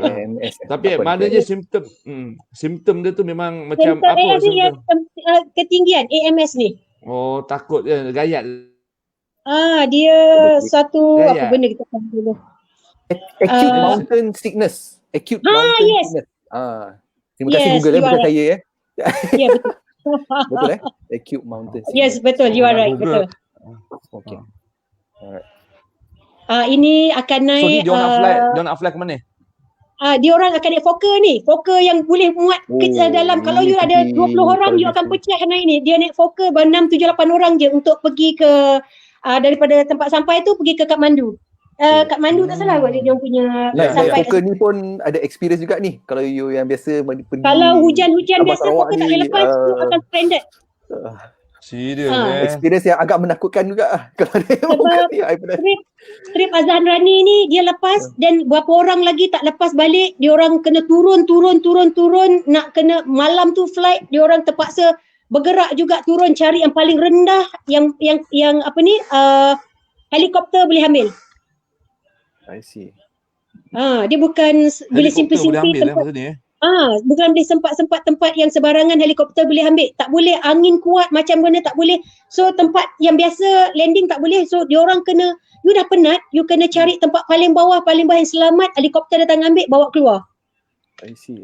AMS. Tapi maknanya simptom dia tu memang macam apa simptom? Ketinggian AMS ni. Oh, takut dia gayat. Dia satu apa benda kita tahu dulu. Acute mountain sickness. Acute mountain sickness. Terima kasih Google bukan saya Ya betul. Betul Acute mountain sickness. Yes betul, you are right, betul. Okay. Alright. Ini akan So ni naik dia nak fly ke mana? dia orang akan naik Fokker yang boleh muat dalam, kalau you ada 20 orang you akan pecah naik ni. Dia naik Fokker 6, 7, 8 orang je untuk pergi ke daripada tempat sampai tu pergi ke Kathmandu. Kathmandu tak salah kot dia punya sampai. Fokker ni pun ada experience juga ni. Kalau you yang biasa pergi kalau hujan-hujan Sabah biasa Sarawak Fokker tak ni, boleh lepas, you akan stranded. Serius experience yang agak menakutkan juga kalau dia Sebab trip Azhan Rani ni dia lepas dan berapa orang lagi tak lepas balik, dia orang kena turun, nak kena malam tu flight, dia orang terpaksa bergerak juga turun cari yang paling rendah yang apa ni helikopter boleh ambil. I see. Dia bukan boleh simple-simple tempat. Bukan boleh sempat tempat yang sebarangan helikopter boleh ambil. Tak boleh, angin kuat macam mana tak boleh. So tempat yang biasa landing tak boleh. So diorang kena, you dah penat, you kena cari tempat paling bawah yang selamat, helikopter datang ambil, bawa keluar. I see.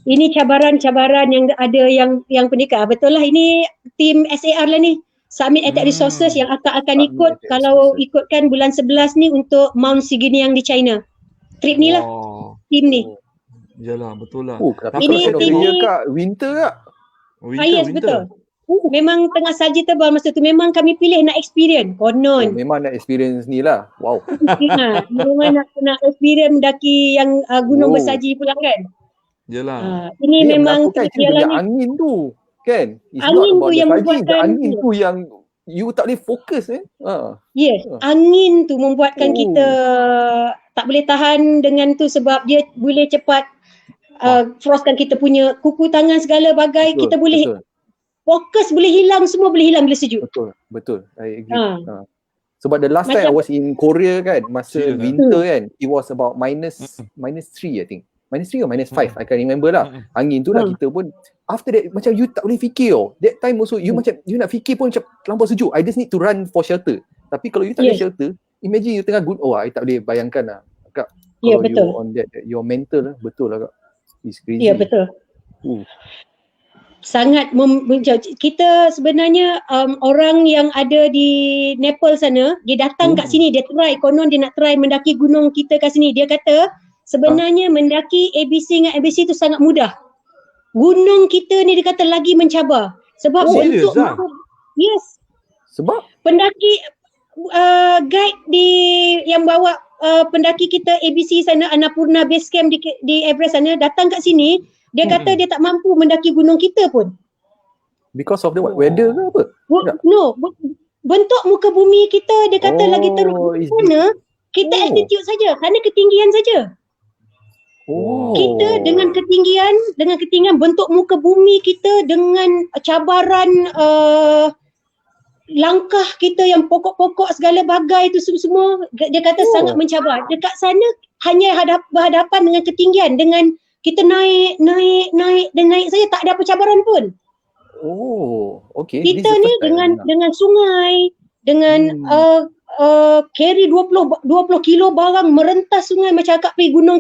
Ini cabaran-cabaran yang ada yang pendekar. Betul lah, ini tim SAR lah ni. Summit Attack Resources yang akan ikut kalau ikutkan bulan 11 ni untuk Mount Siginiang di China. Trip ni lah. Tim ni. Yalah, betul lah. Ini Kak, winter kak? Yes, betul. Memang tengah salji tebal masa tu. Memang kami pilih nak experience. Konon. Memang nak experience ni lah. Wow. Memang nak experience mendaki yang gunung bersalji pula kan. Yalah. Ini memang angin tu. Kan? Angin tu yang membuatkan. Angin tu yang you tak boleh fokus Yes, angin tu membuatkan kita tak boleh tahan dengan tu sebab dia boleh cepat frostkan kita punya kuku tangan segala bagai. Kita boleh fokus, boleh hilang, semua boleh hilang bila sejuk. Betul. I agree. Sebab the last time I was in Korea kan, masa winter kan, it was about minus 3 I think. Minus 3 or minus 5, I can't remember lah. Angin tu lah kita pun, after that macam you tak boleh fikir that time also you macam, you nak fikir pun macam terlampau sejuk. I just need to run for shelter. Tapi kalau you tak ada shelter, imagine you tengah I tak boleh bayangkan lah Kak. Kalau betul. you on that, your mental lah, betul lah Kak. It's crazy. Ya, betul. Sangat kita sebenarnya orang yang ada di Nepal sana, dia datang kat sini, dia try, konon dia nak try mendaki gunung kita kat sini. Dia kata sebenarnya mendaki ABC dengan ABC tu sangat mudah. Gunung kita ni dia kata lagi mencabar. Sebab bentuk yes. Sebab pendaki guide yang bawa pendaki kita ABC sana, Annapurna Base Camp di Everest sana, datang kat sini, dia kata dia tak mampu mendaki gunung kita pun. Because of the weather ke apa? No, bentuk muka bumi kita, dia kata lagi teruk sana, kita altitude saja, kerana ketinggian saja. Kita dengan ketinggian bentuk muka bumi kita, dengan cabaran langkah kita yang pokok-pokok segala bagai itu semua, dia kata sangat mencabar. Dekat sana hanya berhadapan dengan ketinggian, dengan kita naik saja, tak ada apa cabaran pun. Kita ni dengan sungai, dengan carry 20 kilo barang merentas sungai macam akak pergi gunung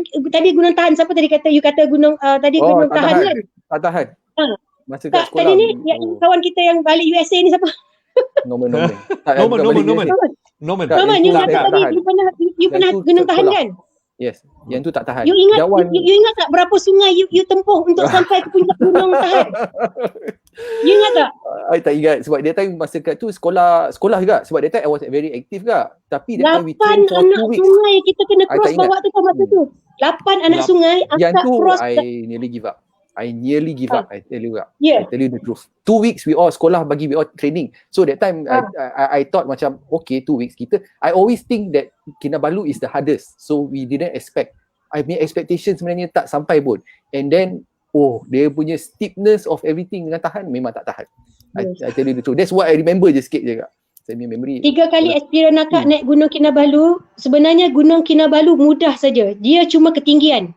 Tahan. Siapa tadi kata you kata gunung tadi gunung Tahan kan? Tak tahan. Masa kat sekolah. Tadi ni kawan kita yang balik USA ni siapa? Norman. Norman, you kata tadi you pernah gunung Tahan kan? Yes, yang tu tak tahan. You ingat tak berapa sungai you tempuh untuk sampai ke puncak gunung Tahan? You ingat tak? I tak ingat sebab dia time masa kat tu sekolah juga, sebab dia time I was very active kak. Tapi dia time we train for 2 weeks. 8 anak sungai kita kena cross bawa tu masa tu. 8 anak sungai yang tu cross. I nearly give up. I tell you kak. Yeah. I tell you the truth. 2 weeks we all sekolah bagi we all training. So that time I thought macam okay 2 weeks kita. I always think that Kinabalu is the hardest. So we didn't expect. I mean expectation sebenarnya tak sampai pun. And then dia punya steepness of everything dengan tahan memang tak tahan. I tell you the truth. That's what I remember je sikit je kak. Saya punya memory. 3 kali experience akak naik Gunung Kinabalu. Sebenarnya Gunung Kinabalu mudah saja. Dia cuma ketinggian.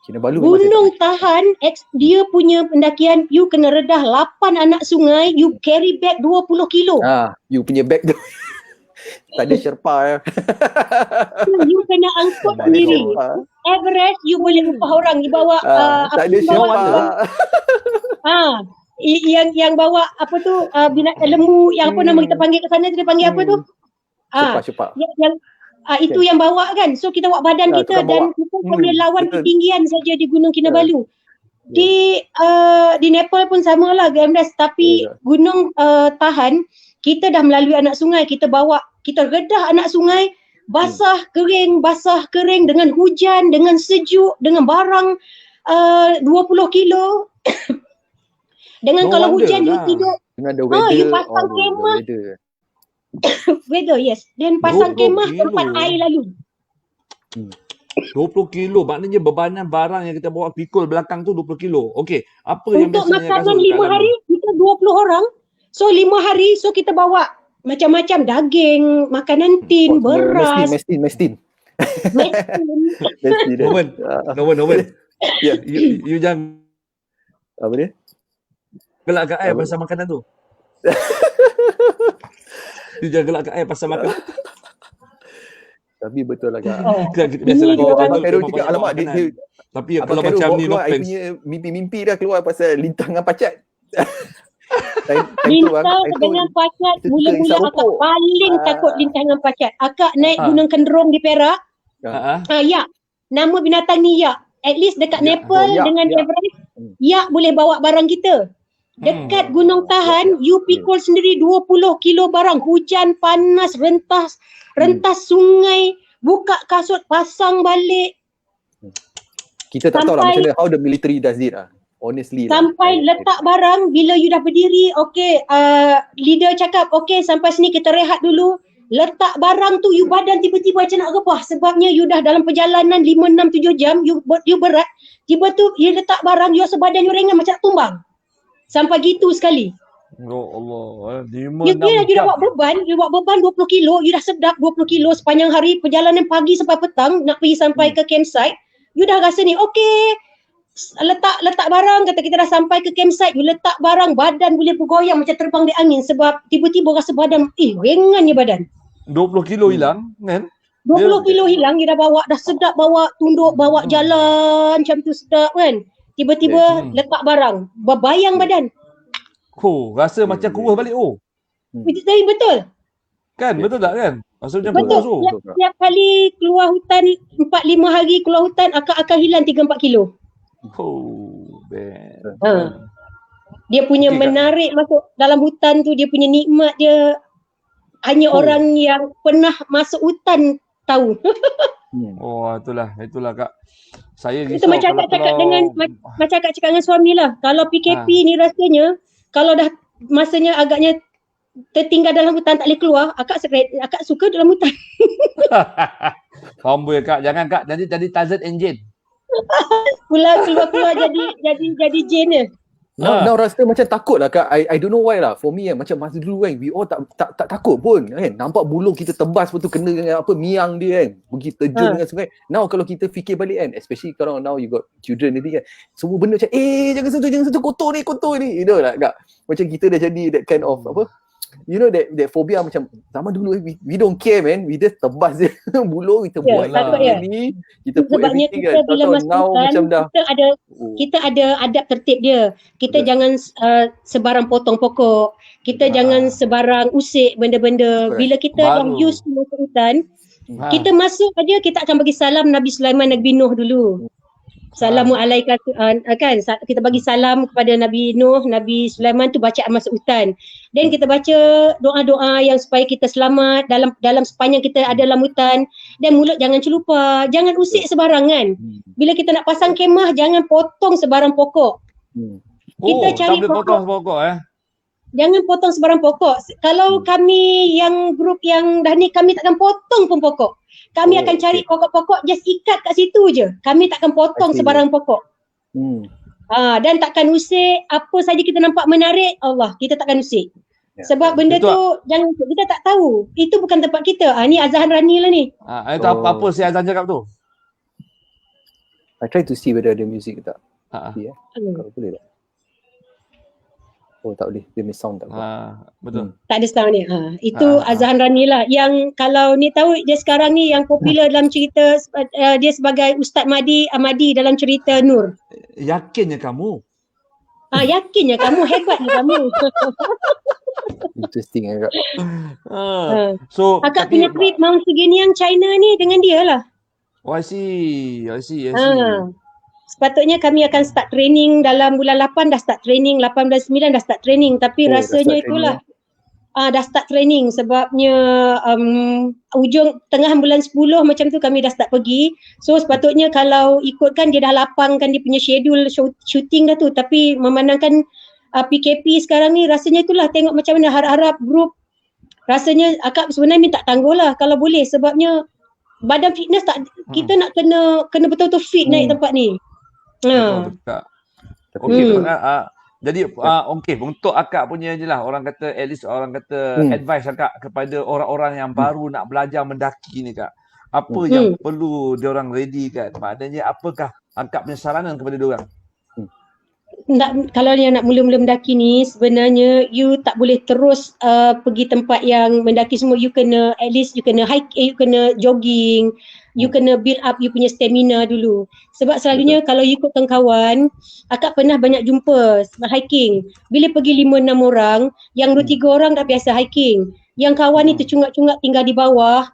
Kinabalu Gunung Tahan, dia punya pendakian, you kena redah 8 anak sungai, you carry bag 20 kilo. You punya bag tu. Tak ada Sherpa ya. You kena angkut sendiri. Everest, you boleh upah orang, you bawa tak ada Sherpa. Yang bawa apa tu, binatang lembu, yang apa nama kita panggil ke sana, dia panggil apa tu? Cepat. Itu yang bawa kan. So kita bawa badan kita dan kita hanya lawan ketinggian saja di Gunung Kinabalu. Di Nepal pun samalah Gamdas, tapi gunung tahan, kita dah melalui anak sungai, kita redah anak sungai, basah kering dengan hujan, dengan sejuk, dengan barang 20 kilo. Dengan kalau hujan you tidur, you pasang kemah. Weather, yes. Dan pasang kemah tempat air lalu. 20 kilo, maknanya bebanan barang yang kita bawa pikul belakang tu 20 kilo. Okey, apa yang untuk biasanya makanan 5 hari, kita 20 orang. So 5 hari, so kita bawa macam-macam daging, makanan tin, beras. Mestin. Nomen. Ya, you jangan apa dia? Gelak kat air pasal makanan tu. You jangan gelak kat air pasal makanan. Tapi betul lah Kak. Biasalah kita Abang Khairul cakap alamak dia tapi kalau macam ni no thanks. Punya mimpi dah keluar pasal lintang dengan pacat. Lintang dengan pacat mula-mula akak paling takut lintang dengan pacat. Akak naik Gunung Kendrong di Perak. Yak. Nama binatang ni yak. At least dekat Nepal dengan Everest, yak boleh bawa barang kita. Dekat Gunung Tahan, you pikul sendiri 20 kilo barang. Hujan, panas, rentas sungai, buka kasut, pasang balik. Kita tak tahu lah macam mana how the military does it honestly. Sampai letak barang, bila you dah berdiri, leader cakap, sampai sini kita rehat dulu. Letak barang tu, you badan tiba-tiba macam nak rebah. Sebabnya you dah dalam perjalanan 5, 6, 7 jam, you berat. Tiba tu, you letak barang, you rasa badan you ringan macam nak tumbang. Sampai gitu sekali. Ya Allah, 5, 6 jam. You dah bawa beban 20 kilo, you dah sedap 20 kilo sepanjang hari, perjalanan pagi sampai petang, nak pergi sampai ke campsite, you dah rasa ni, letak barang, kata kita dah sampai ke campsite, you letak barang, badan boleh bergoyang macam terbang di angin sebab tiba-tiba rasa badan, ringannya badan. 20 kilo hilang, kan? 20 kilo hilang, you dah sedap bawa, tunduk, bawa jalan, macam tu sedap kan. Tiba-tiba letak barang, berbayang badan. Rasa macam kurus balik Tapi betul. Kan, betul tak kan? Maksudnya betul. Setiap kali keluar hutan 4-5 hari keluar hutan akan hilang 3-4 kilo. Dia punya menarik masuk dalam hutan tu, dia punya nikmat dia hanya orang yang pernah masuk hutan tahu. Itulah Kak. Saya risau itu macam Kak cakap dengan suami lah. Kalau PKP ni rasanya kalau dah masanya agaknya tertinggal dalam hutan tak boleh keluar, akak suka dalam hutan. Amboi Kak, jangan Kak, nanti jadi Tarzan and Jane. Keluar jadi Jane je. Now rasa macam takut lah Kak. I don't know why lah. For me macam masa dulu kan, we all tak takut pun kan. Nampak bulu kita tebas betul, kena dengan miang dia kan. Pergi terjun dengan sungai. Now kalau kita fikir balik kan, especially kalau now you got children nanti kan, semua benda macam jangan sentuh kotor ni. You know lah Kak. Macam kita dah jadi that kind of you know that phobia macam zaman dulu we don't care man, we just tebas je bulu kita buat lah ni, kita put sebabnya everything kita kan. bila masukkan kita ada adab tertib dia. Kita jangan sebarang potong pokok, kita jangan sebarang usik benda-benda. Bila kita dah use masuk hutan, kita masuk aja kita akan bagi salam Nabi Sulaiman, Nabi Nuh dulu. Assalamualaikum kan, kita bagi salam kepada Nabi Nuh, Nabi Sulaiman tu bacaan masuk hutan. Dan kita baca doa-doa yang supaya kita selamat dalam sepanjang kita ada dalam hutan. Dan mulut jangan celupa, jangan usik sebarangan. Bila kita nak pasang kemah, jangan potong sebarang pokok. Kita cari pokok. Jangan potong sebarang pokok. Kalau kami yang grup yang dah ni, kami takkan potong pun pokok. Kami akan cari pokok-pokok, just ikat kat situ je. Kami takkan potong sebarang pokok. Dan takkan usik. Apa saja kita nampak menarik, kita takkan usik. Sebab benda tu jangan, kita tak tahu. Itu bukan tempat kita. Ni Azhan Rani lah ni. Itu apa si Azhan cakap tu? I try to see whether ada music ke tak. Kalau boleh tak? Tak boleh. Dia miss sound tak boleh. Betul. Tak ada sound ni. Itu Azhan Rani lah. Yang kalau ni tahu, dia sekarang ni yang popular dalam cerita, dia sebagai Ustaz Ahmadi dalam cerita Nur. Yakinnya kamu? Yakinnya kamu, hebatnya kamu. Interesting agak. So Akak punya trip Mount Seginiang China ni dengan dia lah. I see. Sepatutnya kami akan start training dalam bulan 8 dah start training, 8 bulan 9 dah start training, tapi rasanya itulah dah start training sebabnya ujung tengah bulan 10 macam tu kami dah start pergi. So sepatutnya kalau ikutkan dia dah lapangkan dia punya schedule shooting dah tu, tapi memandangkan PKP sekarang ni rasanya itulah tengok macam mana harap-harap group rasanya akak sebenarnya minta tangguh lah kalau boleh sebabnya badan fitness tak kita nak kena betul-betul fit naik tempat ni. Betul. Okey, jadi okey untuk akak punya je lah orang kata at least orang kata advice akak kepada orang-orang yang baru nak belajar mendaki ni kak. Apa yang perlu diorang ready kan? Maknanya apakah akak punya saranan kepada diorang? Kalau yang nak mula-mula mendaki ni sebenarnya you tak boleh terus pergi tempat yang mendaki semua. You kena at least you kena hike, you kena jogging, you kena build up you punya stamina dulu. Sebab selalunya kalau you ikutkan kawan, akak pernah banyak jumpa hiking. Bila pergi 5-6 orang, yang 2-3 orang dah biasa hiking. Yang kawan ni tercungak-cungak tinggal di bawah.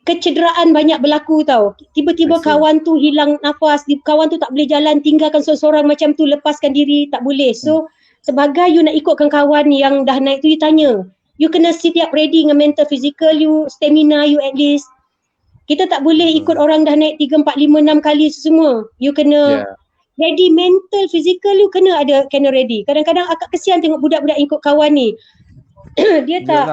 Kecederaan banyak berlaku tau. Tiba-tiba kawan tu hilang nafas, kawan tu tak boleh jalan, tinggalkan seorang-seorang macam tu, lepaskan diri, tak boleh. So, sebagai you nak ikutkan kawan yang dah naik tu, you tanya. You kena setiap ready dengan mental, physical you, stamina you at least. Kita tak boleh ikut orang dah naik 3, 4, 5, 6 kali semua. You kena ready mental, physical you kena ready. Kadang-kadang akak kesian tengok budak-budak ikut kawan ni. Dia tak,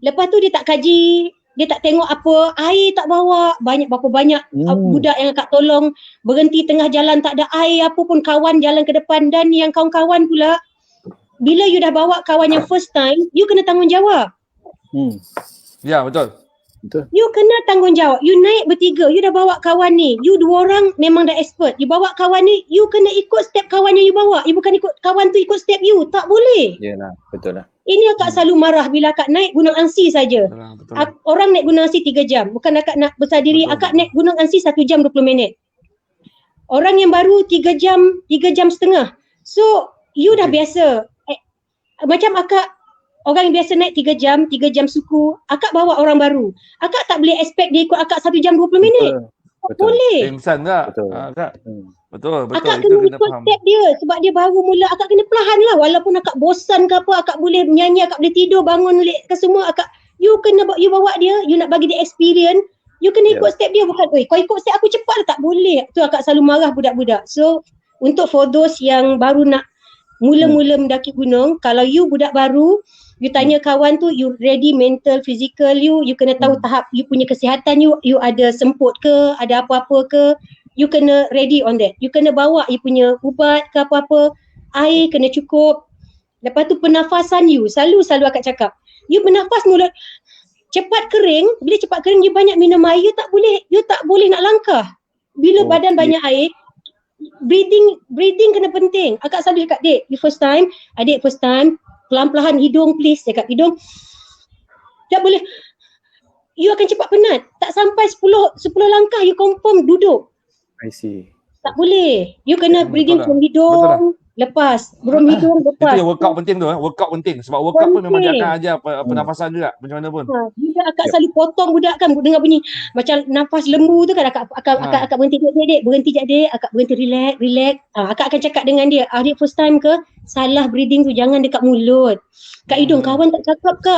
lepas tu dia tak kaji, dia tak tengok apa, air tak bawa, berapa banyak budak yang akak tolong berhenti tengah jalan tak ada air apa pun, kawan jalan ke depan. Dan yang kawan-kawan pula, bila you dah bawa kawan yang first time, you kena tanggungjawab. Ya, betul. You kena tanggungjawab. You naik bertiga, you dah bawa kawan ni, you 2 orang memang dah expert, you bawa kawan ni, you kena ikut step kawan yang you bawa, you bukan ikut kawan tu ikut step you, tak boleh. Yalah, betul lah. Ini akak selalu marah bila akak naik Gunung Ansi saja. Orang naik Gunung Ansi 3 jam. Bukan akak nak besar diri, akak naik Gunung Ansi 1 jam 20 minit. Orang yang baru 3 jam setengah. So, you dah biasa. Macam akak, orang yang biasa naik 3 jam suku, akak bawa orang baru. Akak tak boleh expect dia ikut akak 1 jam 20 minit. Tak boleh. Insan tak? Betul. Akak kena ikut step dia sebab dia baru mula. Akak kena perlahan lah. Walaupun akak bosan ke apa, akak boleh menyanyi, akak boleh tidur, bangun late ke semua. You bawa dia, you nak bagi dia experience, you kena ikut step dia. Bukan, kau ikut step aku cepat, tak boleh. Tu akak selalu marah budak-budak. So, untuk for those yang baru nak mula-mula mendaki gunung, kalau you budak baru, you tanya kawan tu, you ready mental, physical you kena tahu tahap you punya kesihatan you ada semput ke, ada apa-apa ke, you kena ready on that. You kena bawa you punya ubat ke apa-apa, air kena cukup. Lepas tu pernafasan you, selalu akak cakap, you bernafas mulut cepat kering, bila cepat kering you banyak minum air, you tak boleh nak langkah. Bila badan banyak air, breathing kena penting. Akak selalu cakap, adik first time, pelan-pelan hidung please, cakap hidung. Tak boleh, you akan cepat penat. Tak sampai 10 langkah you confirm duduk. I see. Tak boleh. You kena breathing from hidung, lepas. From hidung, lepas. Itu yang workout penting tu. Workout penting. Sebab workout pun memang dia akan ajar pernafasan juga. Macam mana pun. Bila akak selalu potong budak kan, dengar bunyi macam nafas lembu tu kan, akak berhenti dek, berhenti sekejap dek, akak berhenti relax. Akak akan cakap dengan dia, adik first time ke, salah breathing tu jangan dekat mulut. Kat hidung, kawan tak cakap ke?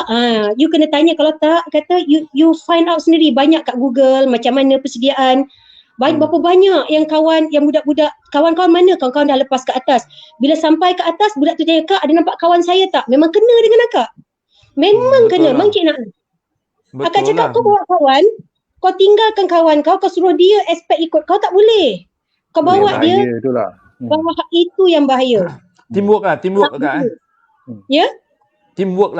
You kena tanya, kalau tak, kata you find out sendiri. Banyak kat Google, macam mana persediaan. Berapa banyak yang kawan, yang budak-budak, kawan-kawan mana kawan-kawan dah lepas ke atas. Bila sampai ke atas, budak tu tanya, kak ada nampak kawan saya tak? Memang kena dengan akak. Memang kena, memang cik nak. Akak cakap kau bawa kawan, kau tinggalkan kawan kau suruh dia expect ikut kau, tak boleh. Kau bawa dia, bawa itu yang bahaya. Teamwork kan? Ya? Teamwork.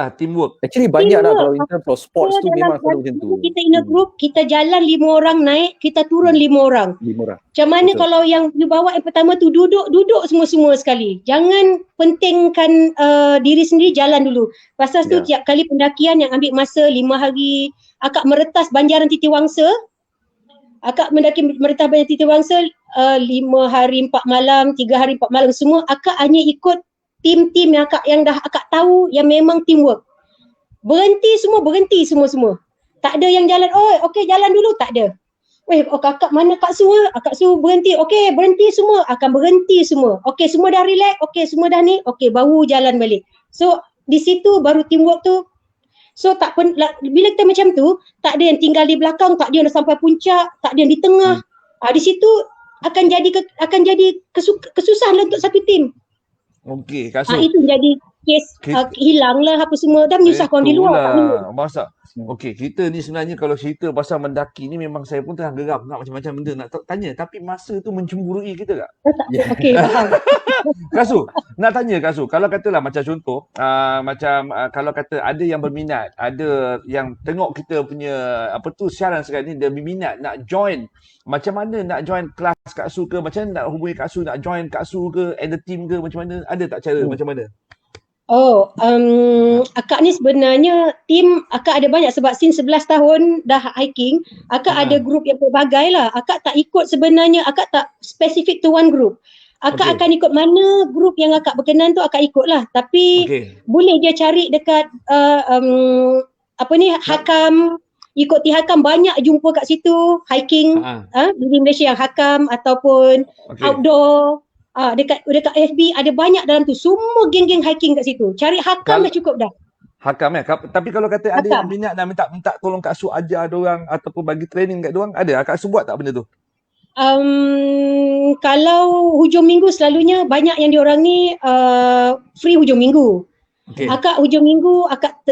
Actually banyak lah kalau in terms of sports tu memang selalu macam tu. Kita in a group, kita jalan 5 orang naik, kita turun 5 orang. 5 orang. Macam mana kalau yang you bawa yang pertama tu duduk semua-semua sekali. Jangan pentingkan diri sendiri, jalan dulu. Pasal tu tiap kali pendakian yang ambil masa 5 hari, akak meretas Banjaran Titiwangsa. Akak mendaki meretas Banjaran Titiwangsa 5 hari 4 malam, 3 hari 4 malam semua. Akak hanya ikut tim-tim yang dah akak tahu yang memang teamwork. Berhenti semua. Tak ada yang jalan, okey jalan dulu, tak ada. Kakak mana Kak Su? Kak Su berhenti. Okey, berhenti semua. Akan berhenti semua. Okey, semua dah relax. Okey, semua dah ni. Okey, baru jalan balik. So, di situ baru teamwork tu. So, bila kita macam tu, tak ada yang tinggal di belakang, tak ada yang dah sampai puncak, tak ada yang di tengah. Di situ akan jadi kesusahan untuk satu tim. Okey, Kak Su. Itu jadi kes hilanglah apa semua dan menyusahkan di luar. Masa okey, kita ni sebenarnya kalau cerita pasal mendaki ni memang saya pun tengah geram nak macam-macam benda nak tanya, tapi masa tu mencemburui kita tak? Okey, faham. Kak Su, nak tanya Kak Su, kalau katalah macam contoh, kalau kata ada yang berminat, ada yang tengok kita punya siaran sekarang ni, dia berminat nak join, macam mana nak join kelas Kak Su ke, macam mana nak hubungi Kak Su, nak join Kak Su ke, and the team ke, macam mana? Ada tak cara macam mana? Akak ni sebenarnya akak ada banyak sebab since 11 tahun dah hiking, akak ada grup yang pelbagai lah. Akak tak ikut sebenarnya, akak tak specific to one group. Akak akan ikut mana grup yang akak berkenan tu akak ikut lah. Tapi boleh dia cari dekat Hakam, ikuti Hakam, banyak jumpa kat situ hiking di Malaysia yang Hakam ataupun outdoor. Dekat FB ada banyak dalam tu, semua geng-geng hiking kat situ. Cari Hakam dah cukup dah. Hakam tapi kalau kata ada yang minat nak minta tolong Kak Su ajar diorang ataupun bagi training kat diorang, ada Kak Su buat tak benda tu? Kalau hujung minggu selalunya banyak yang diorang ni free hujung minggu. Akak hujung minggu akak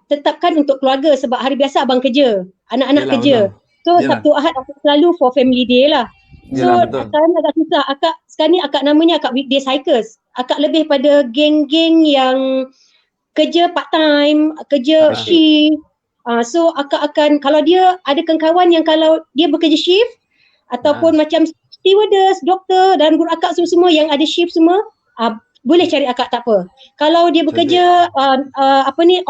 tetapkan untuk keluarga sebab hari biasa abang kerja, anak-anak kerja. So Sabtu Ahad aku selalu for family day lah. So sekarang agak susah. Sekarang ni akak namanya akak weekday cycles. Akak lebih pada geng-geng yang kerja part time, kerja shift. So akak akan, kalau dia ada kawan yang kalau dia bekerja shift ataupun macam stewardess, doktor dan guru akak semua yang ada shift semua, boleh cari akak, tak apa. Kalau dia bekerja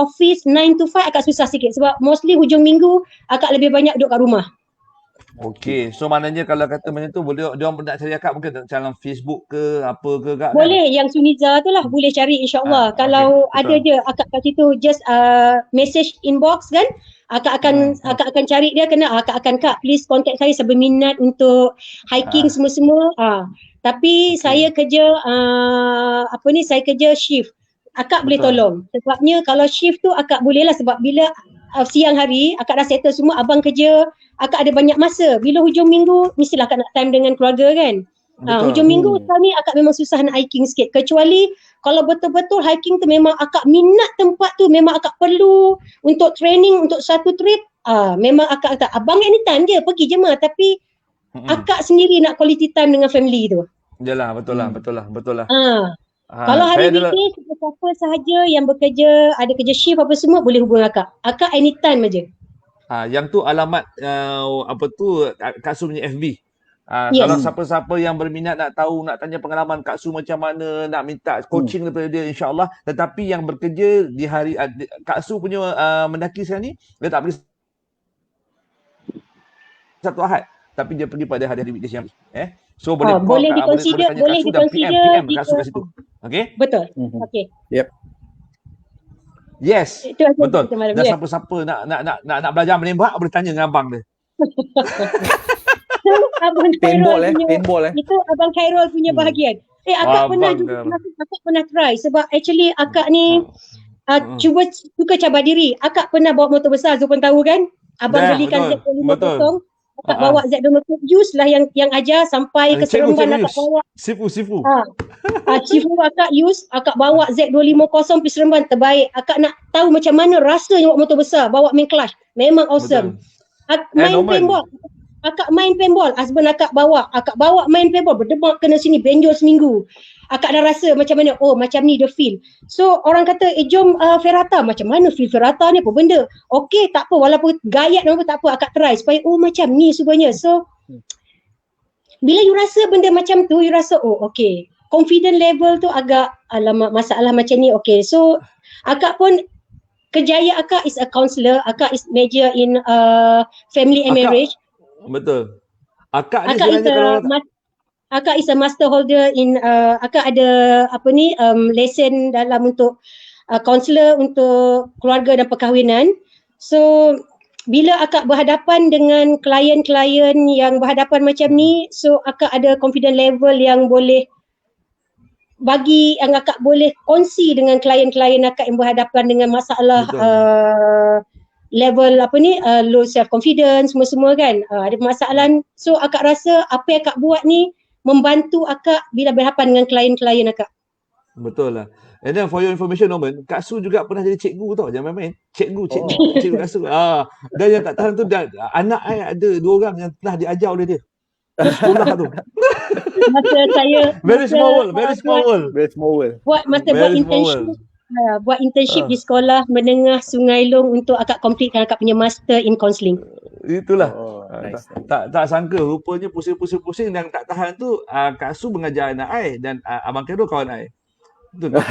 office 9 to 5 akak susah sikit sebab mostly hujung minggu akak lebih banyak duduk kat rumah. Okey, so maknanya kalau kata macam tu, boleh dia orang nak cari akak mungkin dalam Facebook ke apa ke Kak? Boleh, yang Suniza tu lah boleh cari insya-Allah. Kalau ada je akak kat situ, just message inbox kan. Akak akan cari dia, akak akan Kak please contact saya berminat untuk hiking semua-semua. Tapi saya kerja saya kerja shift. Akak boleh tolong. Sebabnya kalau shift tu akak boleh lah, sebab bila siang hari akak dah settle semua, abang kerja, akak ada banyak masa. Bila hujung minggu mestilah akak nak time dengan keluarga kan. Hujung minggu sekarang ni akak memang susah nak hiking sikit, kecuali kalau betul-betul hiking tu memang akak minat tempat tu, memang akak perlu untuk training untuk satu trip, memang akak kata abang anytime je pergi je mah, tapi akak sendiri nak quality time dengan family tu. Yalah, betul lah. Kalau hari weekday, siapa sahaja yang bekerja, ada kerja shift apa semua, boleh hubung akak. Akak anytime aja. Yang tu alamat Kak Su punya FB. Kalau siapa-siapa yang berminat nak tahu, nak tanya pengalaman Kak Su macam mana, nak minta coaching daripada dia, insya-Allah. Tetapi yang bekerja di hari Kak Su punya mendaki sekarang ni, dia tak pergi Sabtu Ahad, tapi dia pergi pada hari-hari weekdays yang so boleh diconsider, boleh PM Kak Su kat situ. Okey? Betul. Okey. Yep. Yes. Betul. Dan siapa-siapa nak belajar menembak boleh tanya dengan abang dia. Abang paintball punya, itu Abang Khairul punya bahagian. Akak pernah try sebab actually akak ni suka cabar diri. Akak pernah bawa motor besar, Zul pun tahu kan? Abang belikan Z250. Akak bawa Z250, use lah yang ajar sampai ke Seremban akak bawa. Sifu. Sifu akak use, akak bawa Z250 pergi Seremban, terbaik. Akak nak tahu macam mana rasanya bawa motor besar, bawa main clutch. Memang awesome. Paintball. Akak main paintball, husband akak bawa main paintball, berdemak kena sini, benjol seminggu. Akak dah rasa macam mana, macam ni the feel. So orang kata, jom ferrata, macam mana feel ferrata ni, apa benda? Okey, tak apa, walaupun gayat apa tak apa, akak try supaya macam ni sebenarnya. So bila you rasa benda macam tu, you rasa okey, confident level tu agak alamak masalah macam ni. Okey, so akak pun kejayaan akak is a counselor, akak is major in family and marriage. Betul. Akak ni sebenarnya Akak is a master holder in akak ada lesen dalam untuk kaunselor untuk keluarga dan perkahwinan. So bila akak berhadapan dengan klien-klien yang berhadapan macam ni, so akak ada confident level yang boleh bagi yang akak boleh kongsi dengan klien-klien akak yang berhadapan dengan masalah level low self confidence semua kan, ada permasalahan. So akak rasa apa yang akak buat ni membantu akak bila berhadapan dengan klien-klien akak. Betul lah. And then for your information Norman, Kak Su juga pernah jadi cikgu tau, jangan main-main. Cikgu Kak Su. Dan yang tak tahan tu anak ada 2 orang yang telah diajar oleh dia. Sekolah tu. Masa saya very small world. Buat internship di sekolah menengah Sungai Long untuk akak completekan akak punya master in counselling. Itulah. Nice. Tak sangka rupanya pusing-pusing yang tak tahan tu Kak Su mengajar anak I dan Abang Kero kawan I. Betul.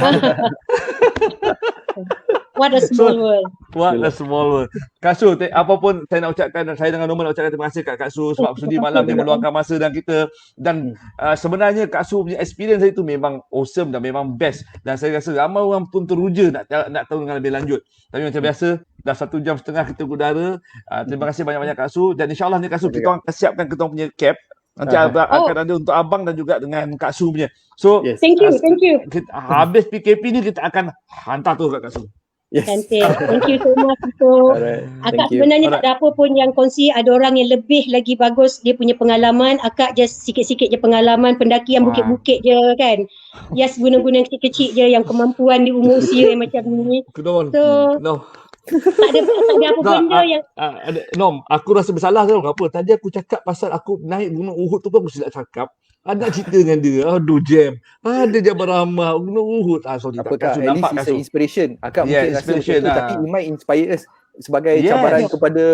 What a small world. What a small world. Kak Su, apapun saya nak ucapkan, saya dengan Norman nak ucapkan terima kasih kat Kak Su sebab sudi malam ni meluangkan masa dan kita. Dan sebenarnya Kak Su punya experience itu memang awesome dan memang best. Dan saya rasa ramai orang pun teruja nak tahu dengan lebih lanjut. Tapi macam biasa, dah 1 jam setengah kita udara. Terima kasih banyak-banyak Kak Su. Dan insyaAllah ni Kak Su, kita orang akan siapkan kita orang punya cap. Nanti akan ada untuk abang dan juga dengan Kak Su punya. So, thank you. Habis PKP ni kita akan hantar tu kat Kak Su. Yes. Cantik. Thank you so much. Akak sebenarnya tak ada apa pun yang kongsi. Ada orang yang lebih lagi bagus dia punya pengalaman. Akak just sikit-sikit je pengalaman pendaki yang bukit-bukit je kan. Yes, gunung-gunung kecil-kecil je yang kemampuan di umur usia yang macam ni. So tak ada apa benda yang Nom, aku rasa bersalah tau. Apa? Tadi aku cakap pasal aku naik Gunung Uhud tu pun aku silap cakap. Ada cerita dengan dia. Aduh, jam. Ada Jabal Rahmah, Gunung Uhud. Sorry. Apakah at least it's an inspiration. Akak mungkin rasa macam tu, tapi it might inspire us sebagai cabaran kepada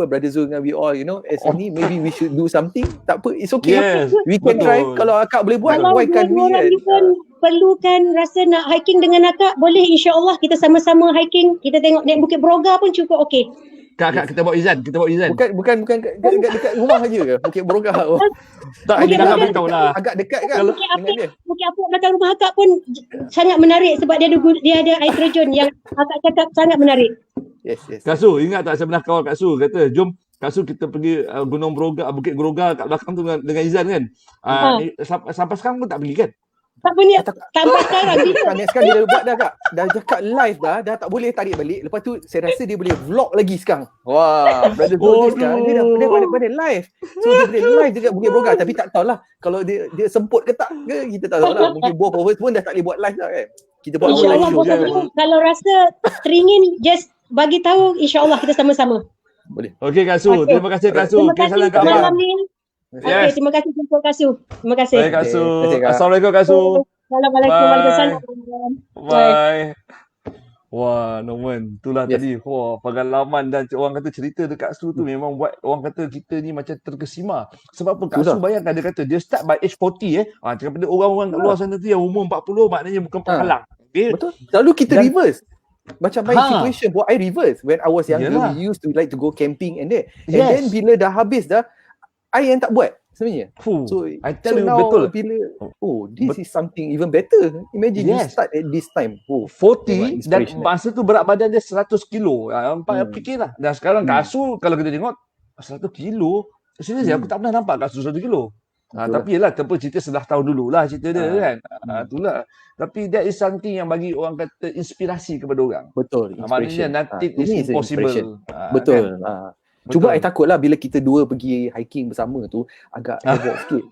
Brother Zul dengan we all, as ni maybe we should do something. Tak apa, it's okay. We can try. Kalau akak boleh buat, why can't we? Kalau orang pun perlukan rasa nak hiking dengan akak, boleh insya-Allah kita sama-sama hiking. Kita tengok naik Bukit Broga pun cukup okey. Kak, kita bawa Izan. Bukan dekat rumah aja ke? Bukit Broga. Tak, kita nak beritahu lah. Agak dekat kan dengan dia. Bukit Apuk belakang rumah akak pun sangat menarik sebab dia ada air terjun yang akak cakap sangat menarik. Yes. Kak Su, ingat tak saya pernah kawal Kak Su kata, jom Kak Su kita pergi Gunung Broga, Bukit Broga kat belakang tu dengan Izan kan. Sampai sekarang pun tak pergi kan? Tak punya sampai sekarang sekarang dia dah buat dah Kak. Dah cakap live dah tak boleh tarik balik. Lepas tu saya rasa dia boleh vlog lagi sekarang. Wah, Brother Zul sekarang dia dah pada live. So dia boleh live dekat Bukit Broga, tapi tak tahulah kalau dia semput ke tak ke, kita tak tahulah. Mungkin both of us pun dah tak boleh buat live dah kan. Kita buat InsyaAllah live. Kalau rasa teringin just bagi tahu, insyaAllah kita sama-sama. Boleh. Okey Kak Su, terima kasih Kak Su. Terima kasih malam ni. Yes. Terima kasih untuk Kak Su. Terima kasih. Baik Kak Su. Assalamualaikum Kak Su. Assalamualaikum. Bye. Wah, Norman, itulah tadi. Wah, pengalaman dan orang kata cerita dekat Su tu memang buat orang kata kita ni macam terkesima. Sebab apa? Kak Su bayangkan dia kata dia start by age 40 cakap pada orang-orang kat luar sana tu yang umur 40 maknanya bukan penghalang. Betul. Lalu kita reverse. Macam my situation, I reverse. When I was younger, we used to like to go camping and that. And then bila dah habis dah, I yang tak buat sebenarnya. So I tell you, now, betul. Bila, this is something even better. Imagine you start at this time. 40 dan masa tu berat badan dia 100 kilo. Fikirlah. Dan sekarang Kak Su, kalau kita tengok 100 kilo, serius aku tak pernah nampak Kak Su 100 kilo. Tapi yelah, tempat cerita setelah tahun dululah cerita dia kan. Itulah. Tapi that is something yang bagi orang kata inspirasi kepada orang. Betul. Maknanya nothing is impossible. Betul. Kan? Cuba I takutlah bila kita dua pergi hiking bersama tu agak nervous sikit.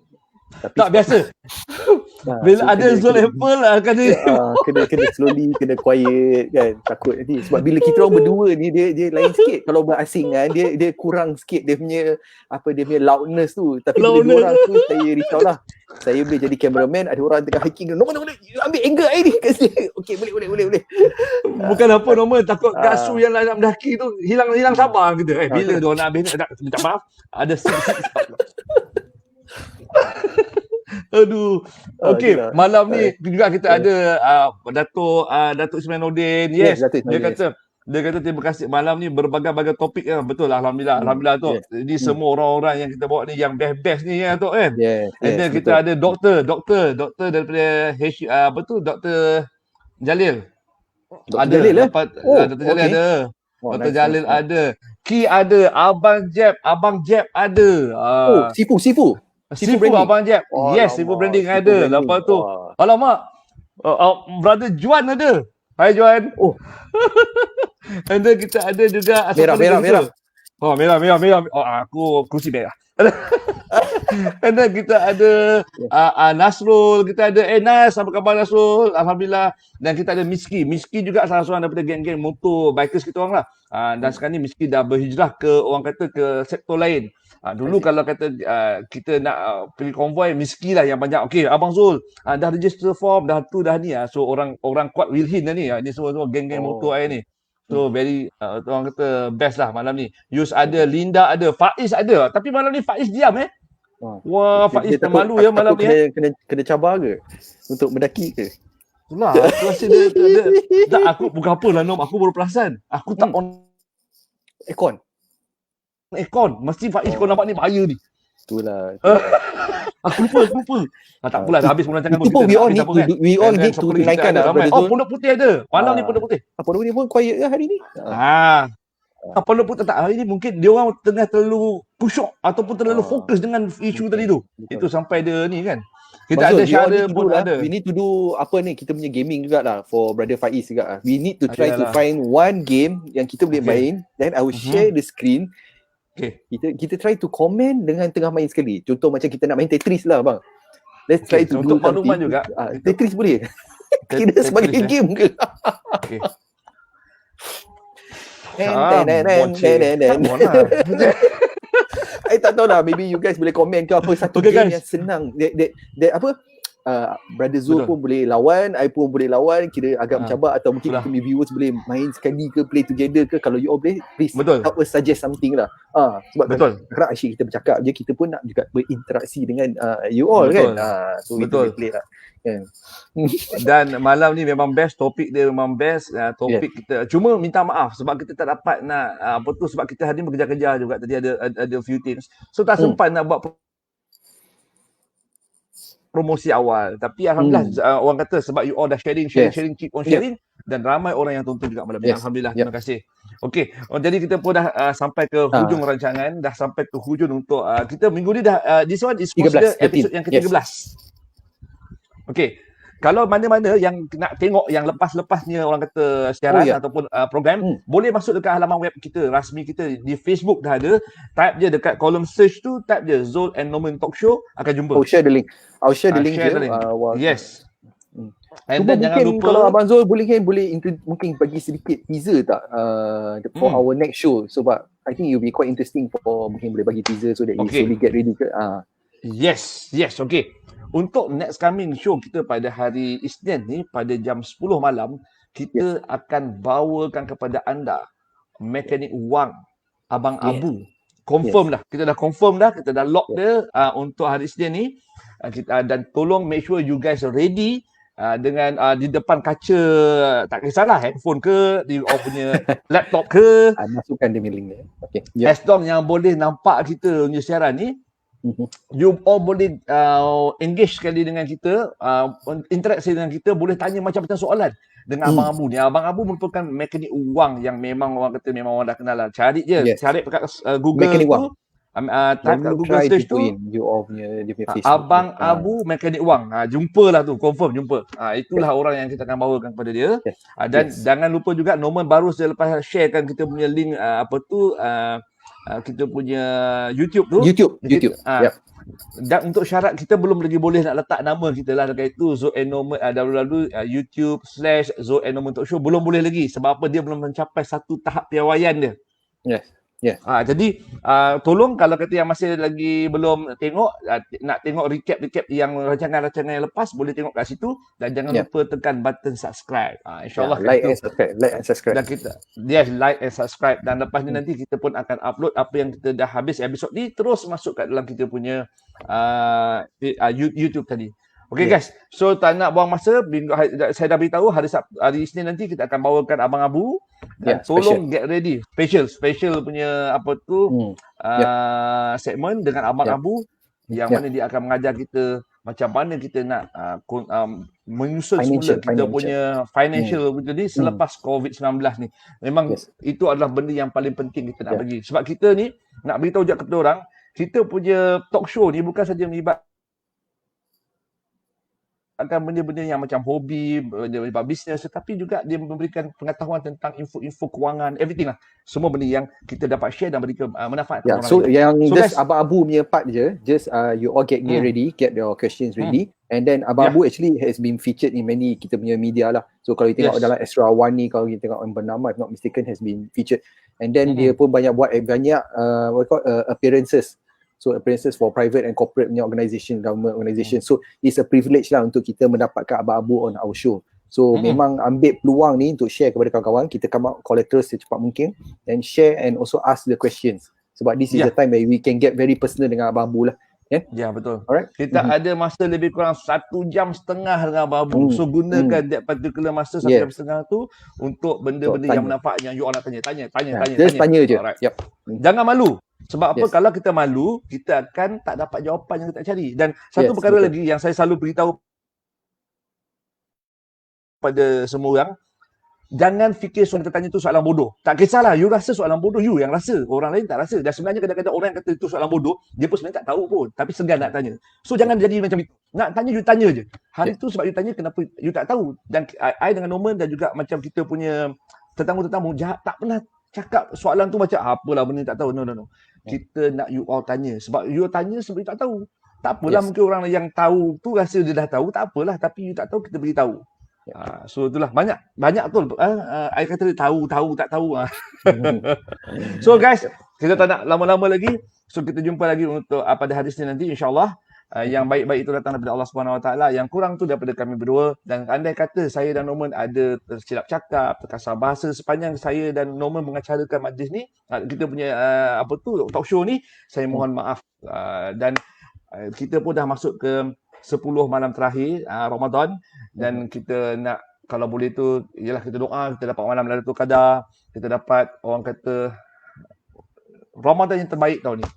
Tapi tak biasa. Bila so ada Zul Apple akan kena slowly, kena quiet kan. Takut nanti sebab bila kita orang berdua ni dia lain sikit. Kalau berasingan dia kurang sikit dia punya loudness tu. Tapi bila dua orang tu saya risaulah. Saya boleh jadi cameraman, ada orang tengah hiking, Norman ambil angle air ni kat sini. Okey, boleh. Bukan apa Norman, takut Kak Su yang nak mendaki tu hilang sabar kita. Bila dia nak habis minta maaf, ada Aduh. Okey, malam ni juga kita ada Datuk Ismail Nordin. Yes, dia kata Dia kata terima kasih malam ni berbagai-bagai topik ya. Betul alhamdulillah tu. Ini semua orang-orang yang kita bawa ni yang best-best ni ya tu kan. And then kita ada doktor daripada Dr. Jalil. Dr. Jalil Dr. Jalil ada. Dr. Jalil ada. Ki ada, Abang Jeb ada. Sifu Abang Jeb. Yes, Sifu Branding ada. Lepas tu, alamak, Brother Juan ada. Hai Juan. And then kita ada juga merah. Oh, merah. Oh, aku kursi merah. And then kita ada Nasrul, kita ada Nas, apa khabar Nasrul? Alhamdulillah. Dan kita ada Miski juga salah seorang daripada geng-geng motor bikers kita orang lah. Dan sekarang ni Miski dah berhijrah ke sektor lain. Dulu kalau kata kita nak pergi konvoi, Miski lah yang banyak. Okey, Abang Zul dah register form, dah ni. So orang kuat Wilhin dah ni. Ini semua geng-geng motor saya ni. So very orang kata best lah malam ni. Yus ada, Linda ada, Faiz ada. Tapi malam ni Faiz diam Wah, Faiz termalu ya malam ni. Kena cabar ke untuk mendaki ke? Itulah, aku rasa dia tak, aku bukan apalah Nom, aku baru perasan. Aku tak on aircon. Mesti Faiz kau nampak ni bahaya ni. Itulah. Aku lupa. Tak apalah, dah habis perancangan pun. We all need to naikkan lah. Pondok Putih ada. Malam ni Pondok Putih. Pondok Putih pun quiet ke hari ni? Pondok Putih tak, hari ni mungkin dia orang tengah terlalu push up ataupun terlalu fokus dengan isu tadi tu. Itu sampai dia ni kan. Kita ada Syara pun ada. We need to do apa ni, kita punya gaming jugalah for Brother Faiz juga. We need to try to find one game yang kita boleh main, then I will share the screen. Okay. Kita try to comment dengan tengah main sekali. Contoh macam kita nak main Tetris lah bang. Let's try to do untuk makluman juga. Tetris boleh? Kira sebagai game ke? Okay. I tak tahu lah, maybe you guys boleh komen ke apa satu game yang senang. Apa? Brother Zul pun boleh lawan, I pun boleh lawan, kira agak mencabar, atau mungkin kita viewers boleh main sekali ke, play together ke. Kalau you all boleh, please help us suggest something lah. Sebab kerana asyik kita bercakap je, kita pun nak juga berinteraksi dengan you all kan. So kita boleh play lah. Dan malam ni memang best, topik dia memang best. Topik kita cuma minta maaf sebab kita tak dapat nak sebab kita hari ni bekerja-kerja juga, tadi ada few things, so tak sempat nak buat promosi awal. Tapi alhamdulillah orang kata sebab you all dah sharing keep on sharing, dan ramai orang yang tonton juga malam ni. Alhamdulillah, terima kasih. Okey, jadi kita pun dah sampai ke hujung rancangan, dah sampai ke hujung untuk kita minggu ni dah this one is consider episode yang ke-13. Okey. Kalau mana-mana yang nak tengok yang lepas-lepasnya orang kata siaran ataupun program, boleh masuk dekat halaman web kita, rasmi kita di Facebook dah ada. Type je dekat kolom search tu, type je Zul and Norman Talk Show, akan jumpa. I'll share the link. Yes. And then jangan lupa, kalau Abang Zul boleh mungkin bagi sedikit teaser tak for our next show. Sebab I think it will be quite interesting for, mungkin boleh bagi teaser so that you slowly get ready ke. Yes, okay. Untuk next coming show kita pada hari Isnin ni pada jam 10 malam, kita akan bawakan kepada anda Mekanik Wang, Abang Abu. Confirm dah. Kita dah confirm dah, kita dah lock dia untuk hari Isnin ni. Dan tolong make sure you guys ready dengan di depan kaca, tak kisahlah handphone ke, di punya laptop ke, masukkan dia link dia. Okay. As long yang boleh nampak kita punya siaran ni, you all boleh engage sekali dengan kita, interaksi dengan kita, boleh tanya macam-macam soalan dengan Abang Abu ni. Abang Abu merupakan mekanik wang yang memang orang kata memang orang dah kenal lah. Cari je, cari dekat Google mekanik tu, type kat Google search tu, Abang Abu mekanik wang, jumpalah tu, confirm jumpa. Itulah orang yang kita akan bawakan kepada dia. Dan jangan lupa juga, Norman baru selepas sharekan kita punya link kita punya YouTube tu. YouTube. Dan untuk syarat, kita belum lagi boleh nak letak nama kita lah dekat itu, Zul and Norman, YouTube/Zul and Norman Talk Show, belum boleh lagi. Sebab apa? Dia belum mencapai satu tahap piawaian dia. Jadi tolong kalau kata yang masih lagi belum tengok, nak tengok recap yang rancangan-rancangan yang lepas, boleh tengok kat situ. Dan jangan lupa tekan button subscribe. InsyaAllah like and subscribe. Dan kita like and subscribe. Dan lepas ni nanti kita pun akan upload apa yang kita dah habis episod ni, terus masuk kat dalam kita punya YouTube tadi. Okay guys, so tak nak buang masa, saya dah beritahu hari Isnin nanti kita akan bawakan Abang Abu dan tolong get ready special punya apa tu segmen dengan Abang Abu yang mana dia akan mengajar kita macam mana kita nak menyusun semula kita punya financial jadi selepas COVID-19 ni. Memang itu adalah benda yang paling penting kita nak bagi. Sebab kita ni nak beritahu je kepada orang, kita punya talk show ni bukan saja melibatkan benda-benda yang macam hobi, benda bisnes, tetapi juga dia memberikan pengetahuan tentang info-info kewangan, everything lah. Semua benda yang kita dapat share dan berikan manfaat kepada orang so lain. yang just Abang Abu punya part je, just you all get ready, get your questions ready, and then Abang Abu actually has been featured in many kita punya media lah. So kalau you tengok dalam Extra One ni, kalau kita tengok yang bernama, if not mistaken, has been featured, and then dia pun banyak buat appearances. So appearances for private and corporate punya organisation, government organisation. So it's a privilege lah untuk kita mendapatkan Abang Abu on our show. So memang ambil peluang ni untuk share kepada kawan-kawan. Kita come out collateral secepat mungkin and share and also ask the questions. Sebab this is the time where we can get very personal dengan Abang Abu lah. Ya betul. Alright. Kita ada masa lebih kurang 1 jam setengah dengan Abang Abu. So gunakan that particular masa 1 jam setengah tu untuk benda-benda yang bermanfaat yang you all nak tanya. Just tanya je. Jangan malu. Sebab apa? Kalau kita malu, kita akan tak dapat jawapan yang kita cari. Dan satu perkara lagi yang saya selalu beritahu pada semua orang, jangan fikir soalan kita tanya tu soalan bodoh. Tak kisahlah, you rasa soalan bodoh, you yang rasa. Orang lain tak rasa. Dan sebenarnya kadang-kadang orang yang kata itu soalan bodoh, dia pun sebenarnya tak tahu pun. Tapi segan nak tanya. So jangan jadi macam itu. Nak tanya, you tanya je. Hari tu sebab you tanya, kenapa you tak tahu. Dan I dengan Norman dan juga macam kita punya tetamu-tetamu, tak pernah cakap soalan tu macam apalah benda tak tahu. No. Kita nak you all tanya. Sebab you tanya sebab you tak tahu. Tak apalah mungkin orang yang tahu tu rasa dia dah tahu. Tak apalah. Tapi you tak tahu, kita beritahu. So itulah. Banyak tu. I kata dia tahu, tak tahu. So guys, kita tak nak lama-lama lagi. So kita jumpa lagi untuk pada hari Isnin nanti insyaAllah. Yang baik-baik itu datang daripada Allah Subhanahu Wa Taala, yang kurang tu daripada kami berdua. Dan andai kata saya dan Norman ada tersilap cakap, terkasar bahasa sepanjang saya dan Norman mengacarakan majlis ni, kita punya talk show ni, saya mohon maaf. Dan kita pun dah masuk ke 10 malam terakhir Ramadan, dan kita nak, kalau boleh tu ialah kita doa kita dapat malam Lailatul Qadar, kita dapat orang kata Ramadan yang terbaik tahun ni.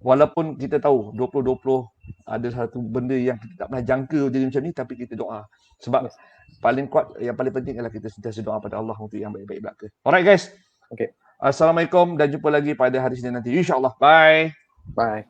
Walaupun kita tahu 2020 ada satu benda yang kita tak pernah jangka jadi macam ni, tapi kita doa. Sebab paling kuat, yang paling penting adalah kita sentiasa doa pada Allah untuk yang baik-baik belaka. Alright guys. Okay. Assalamualaikum dan jumpa lagi pada hari Isnin nanti. InsyaAllah. Bye. Bye.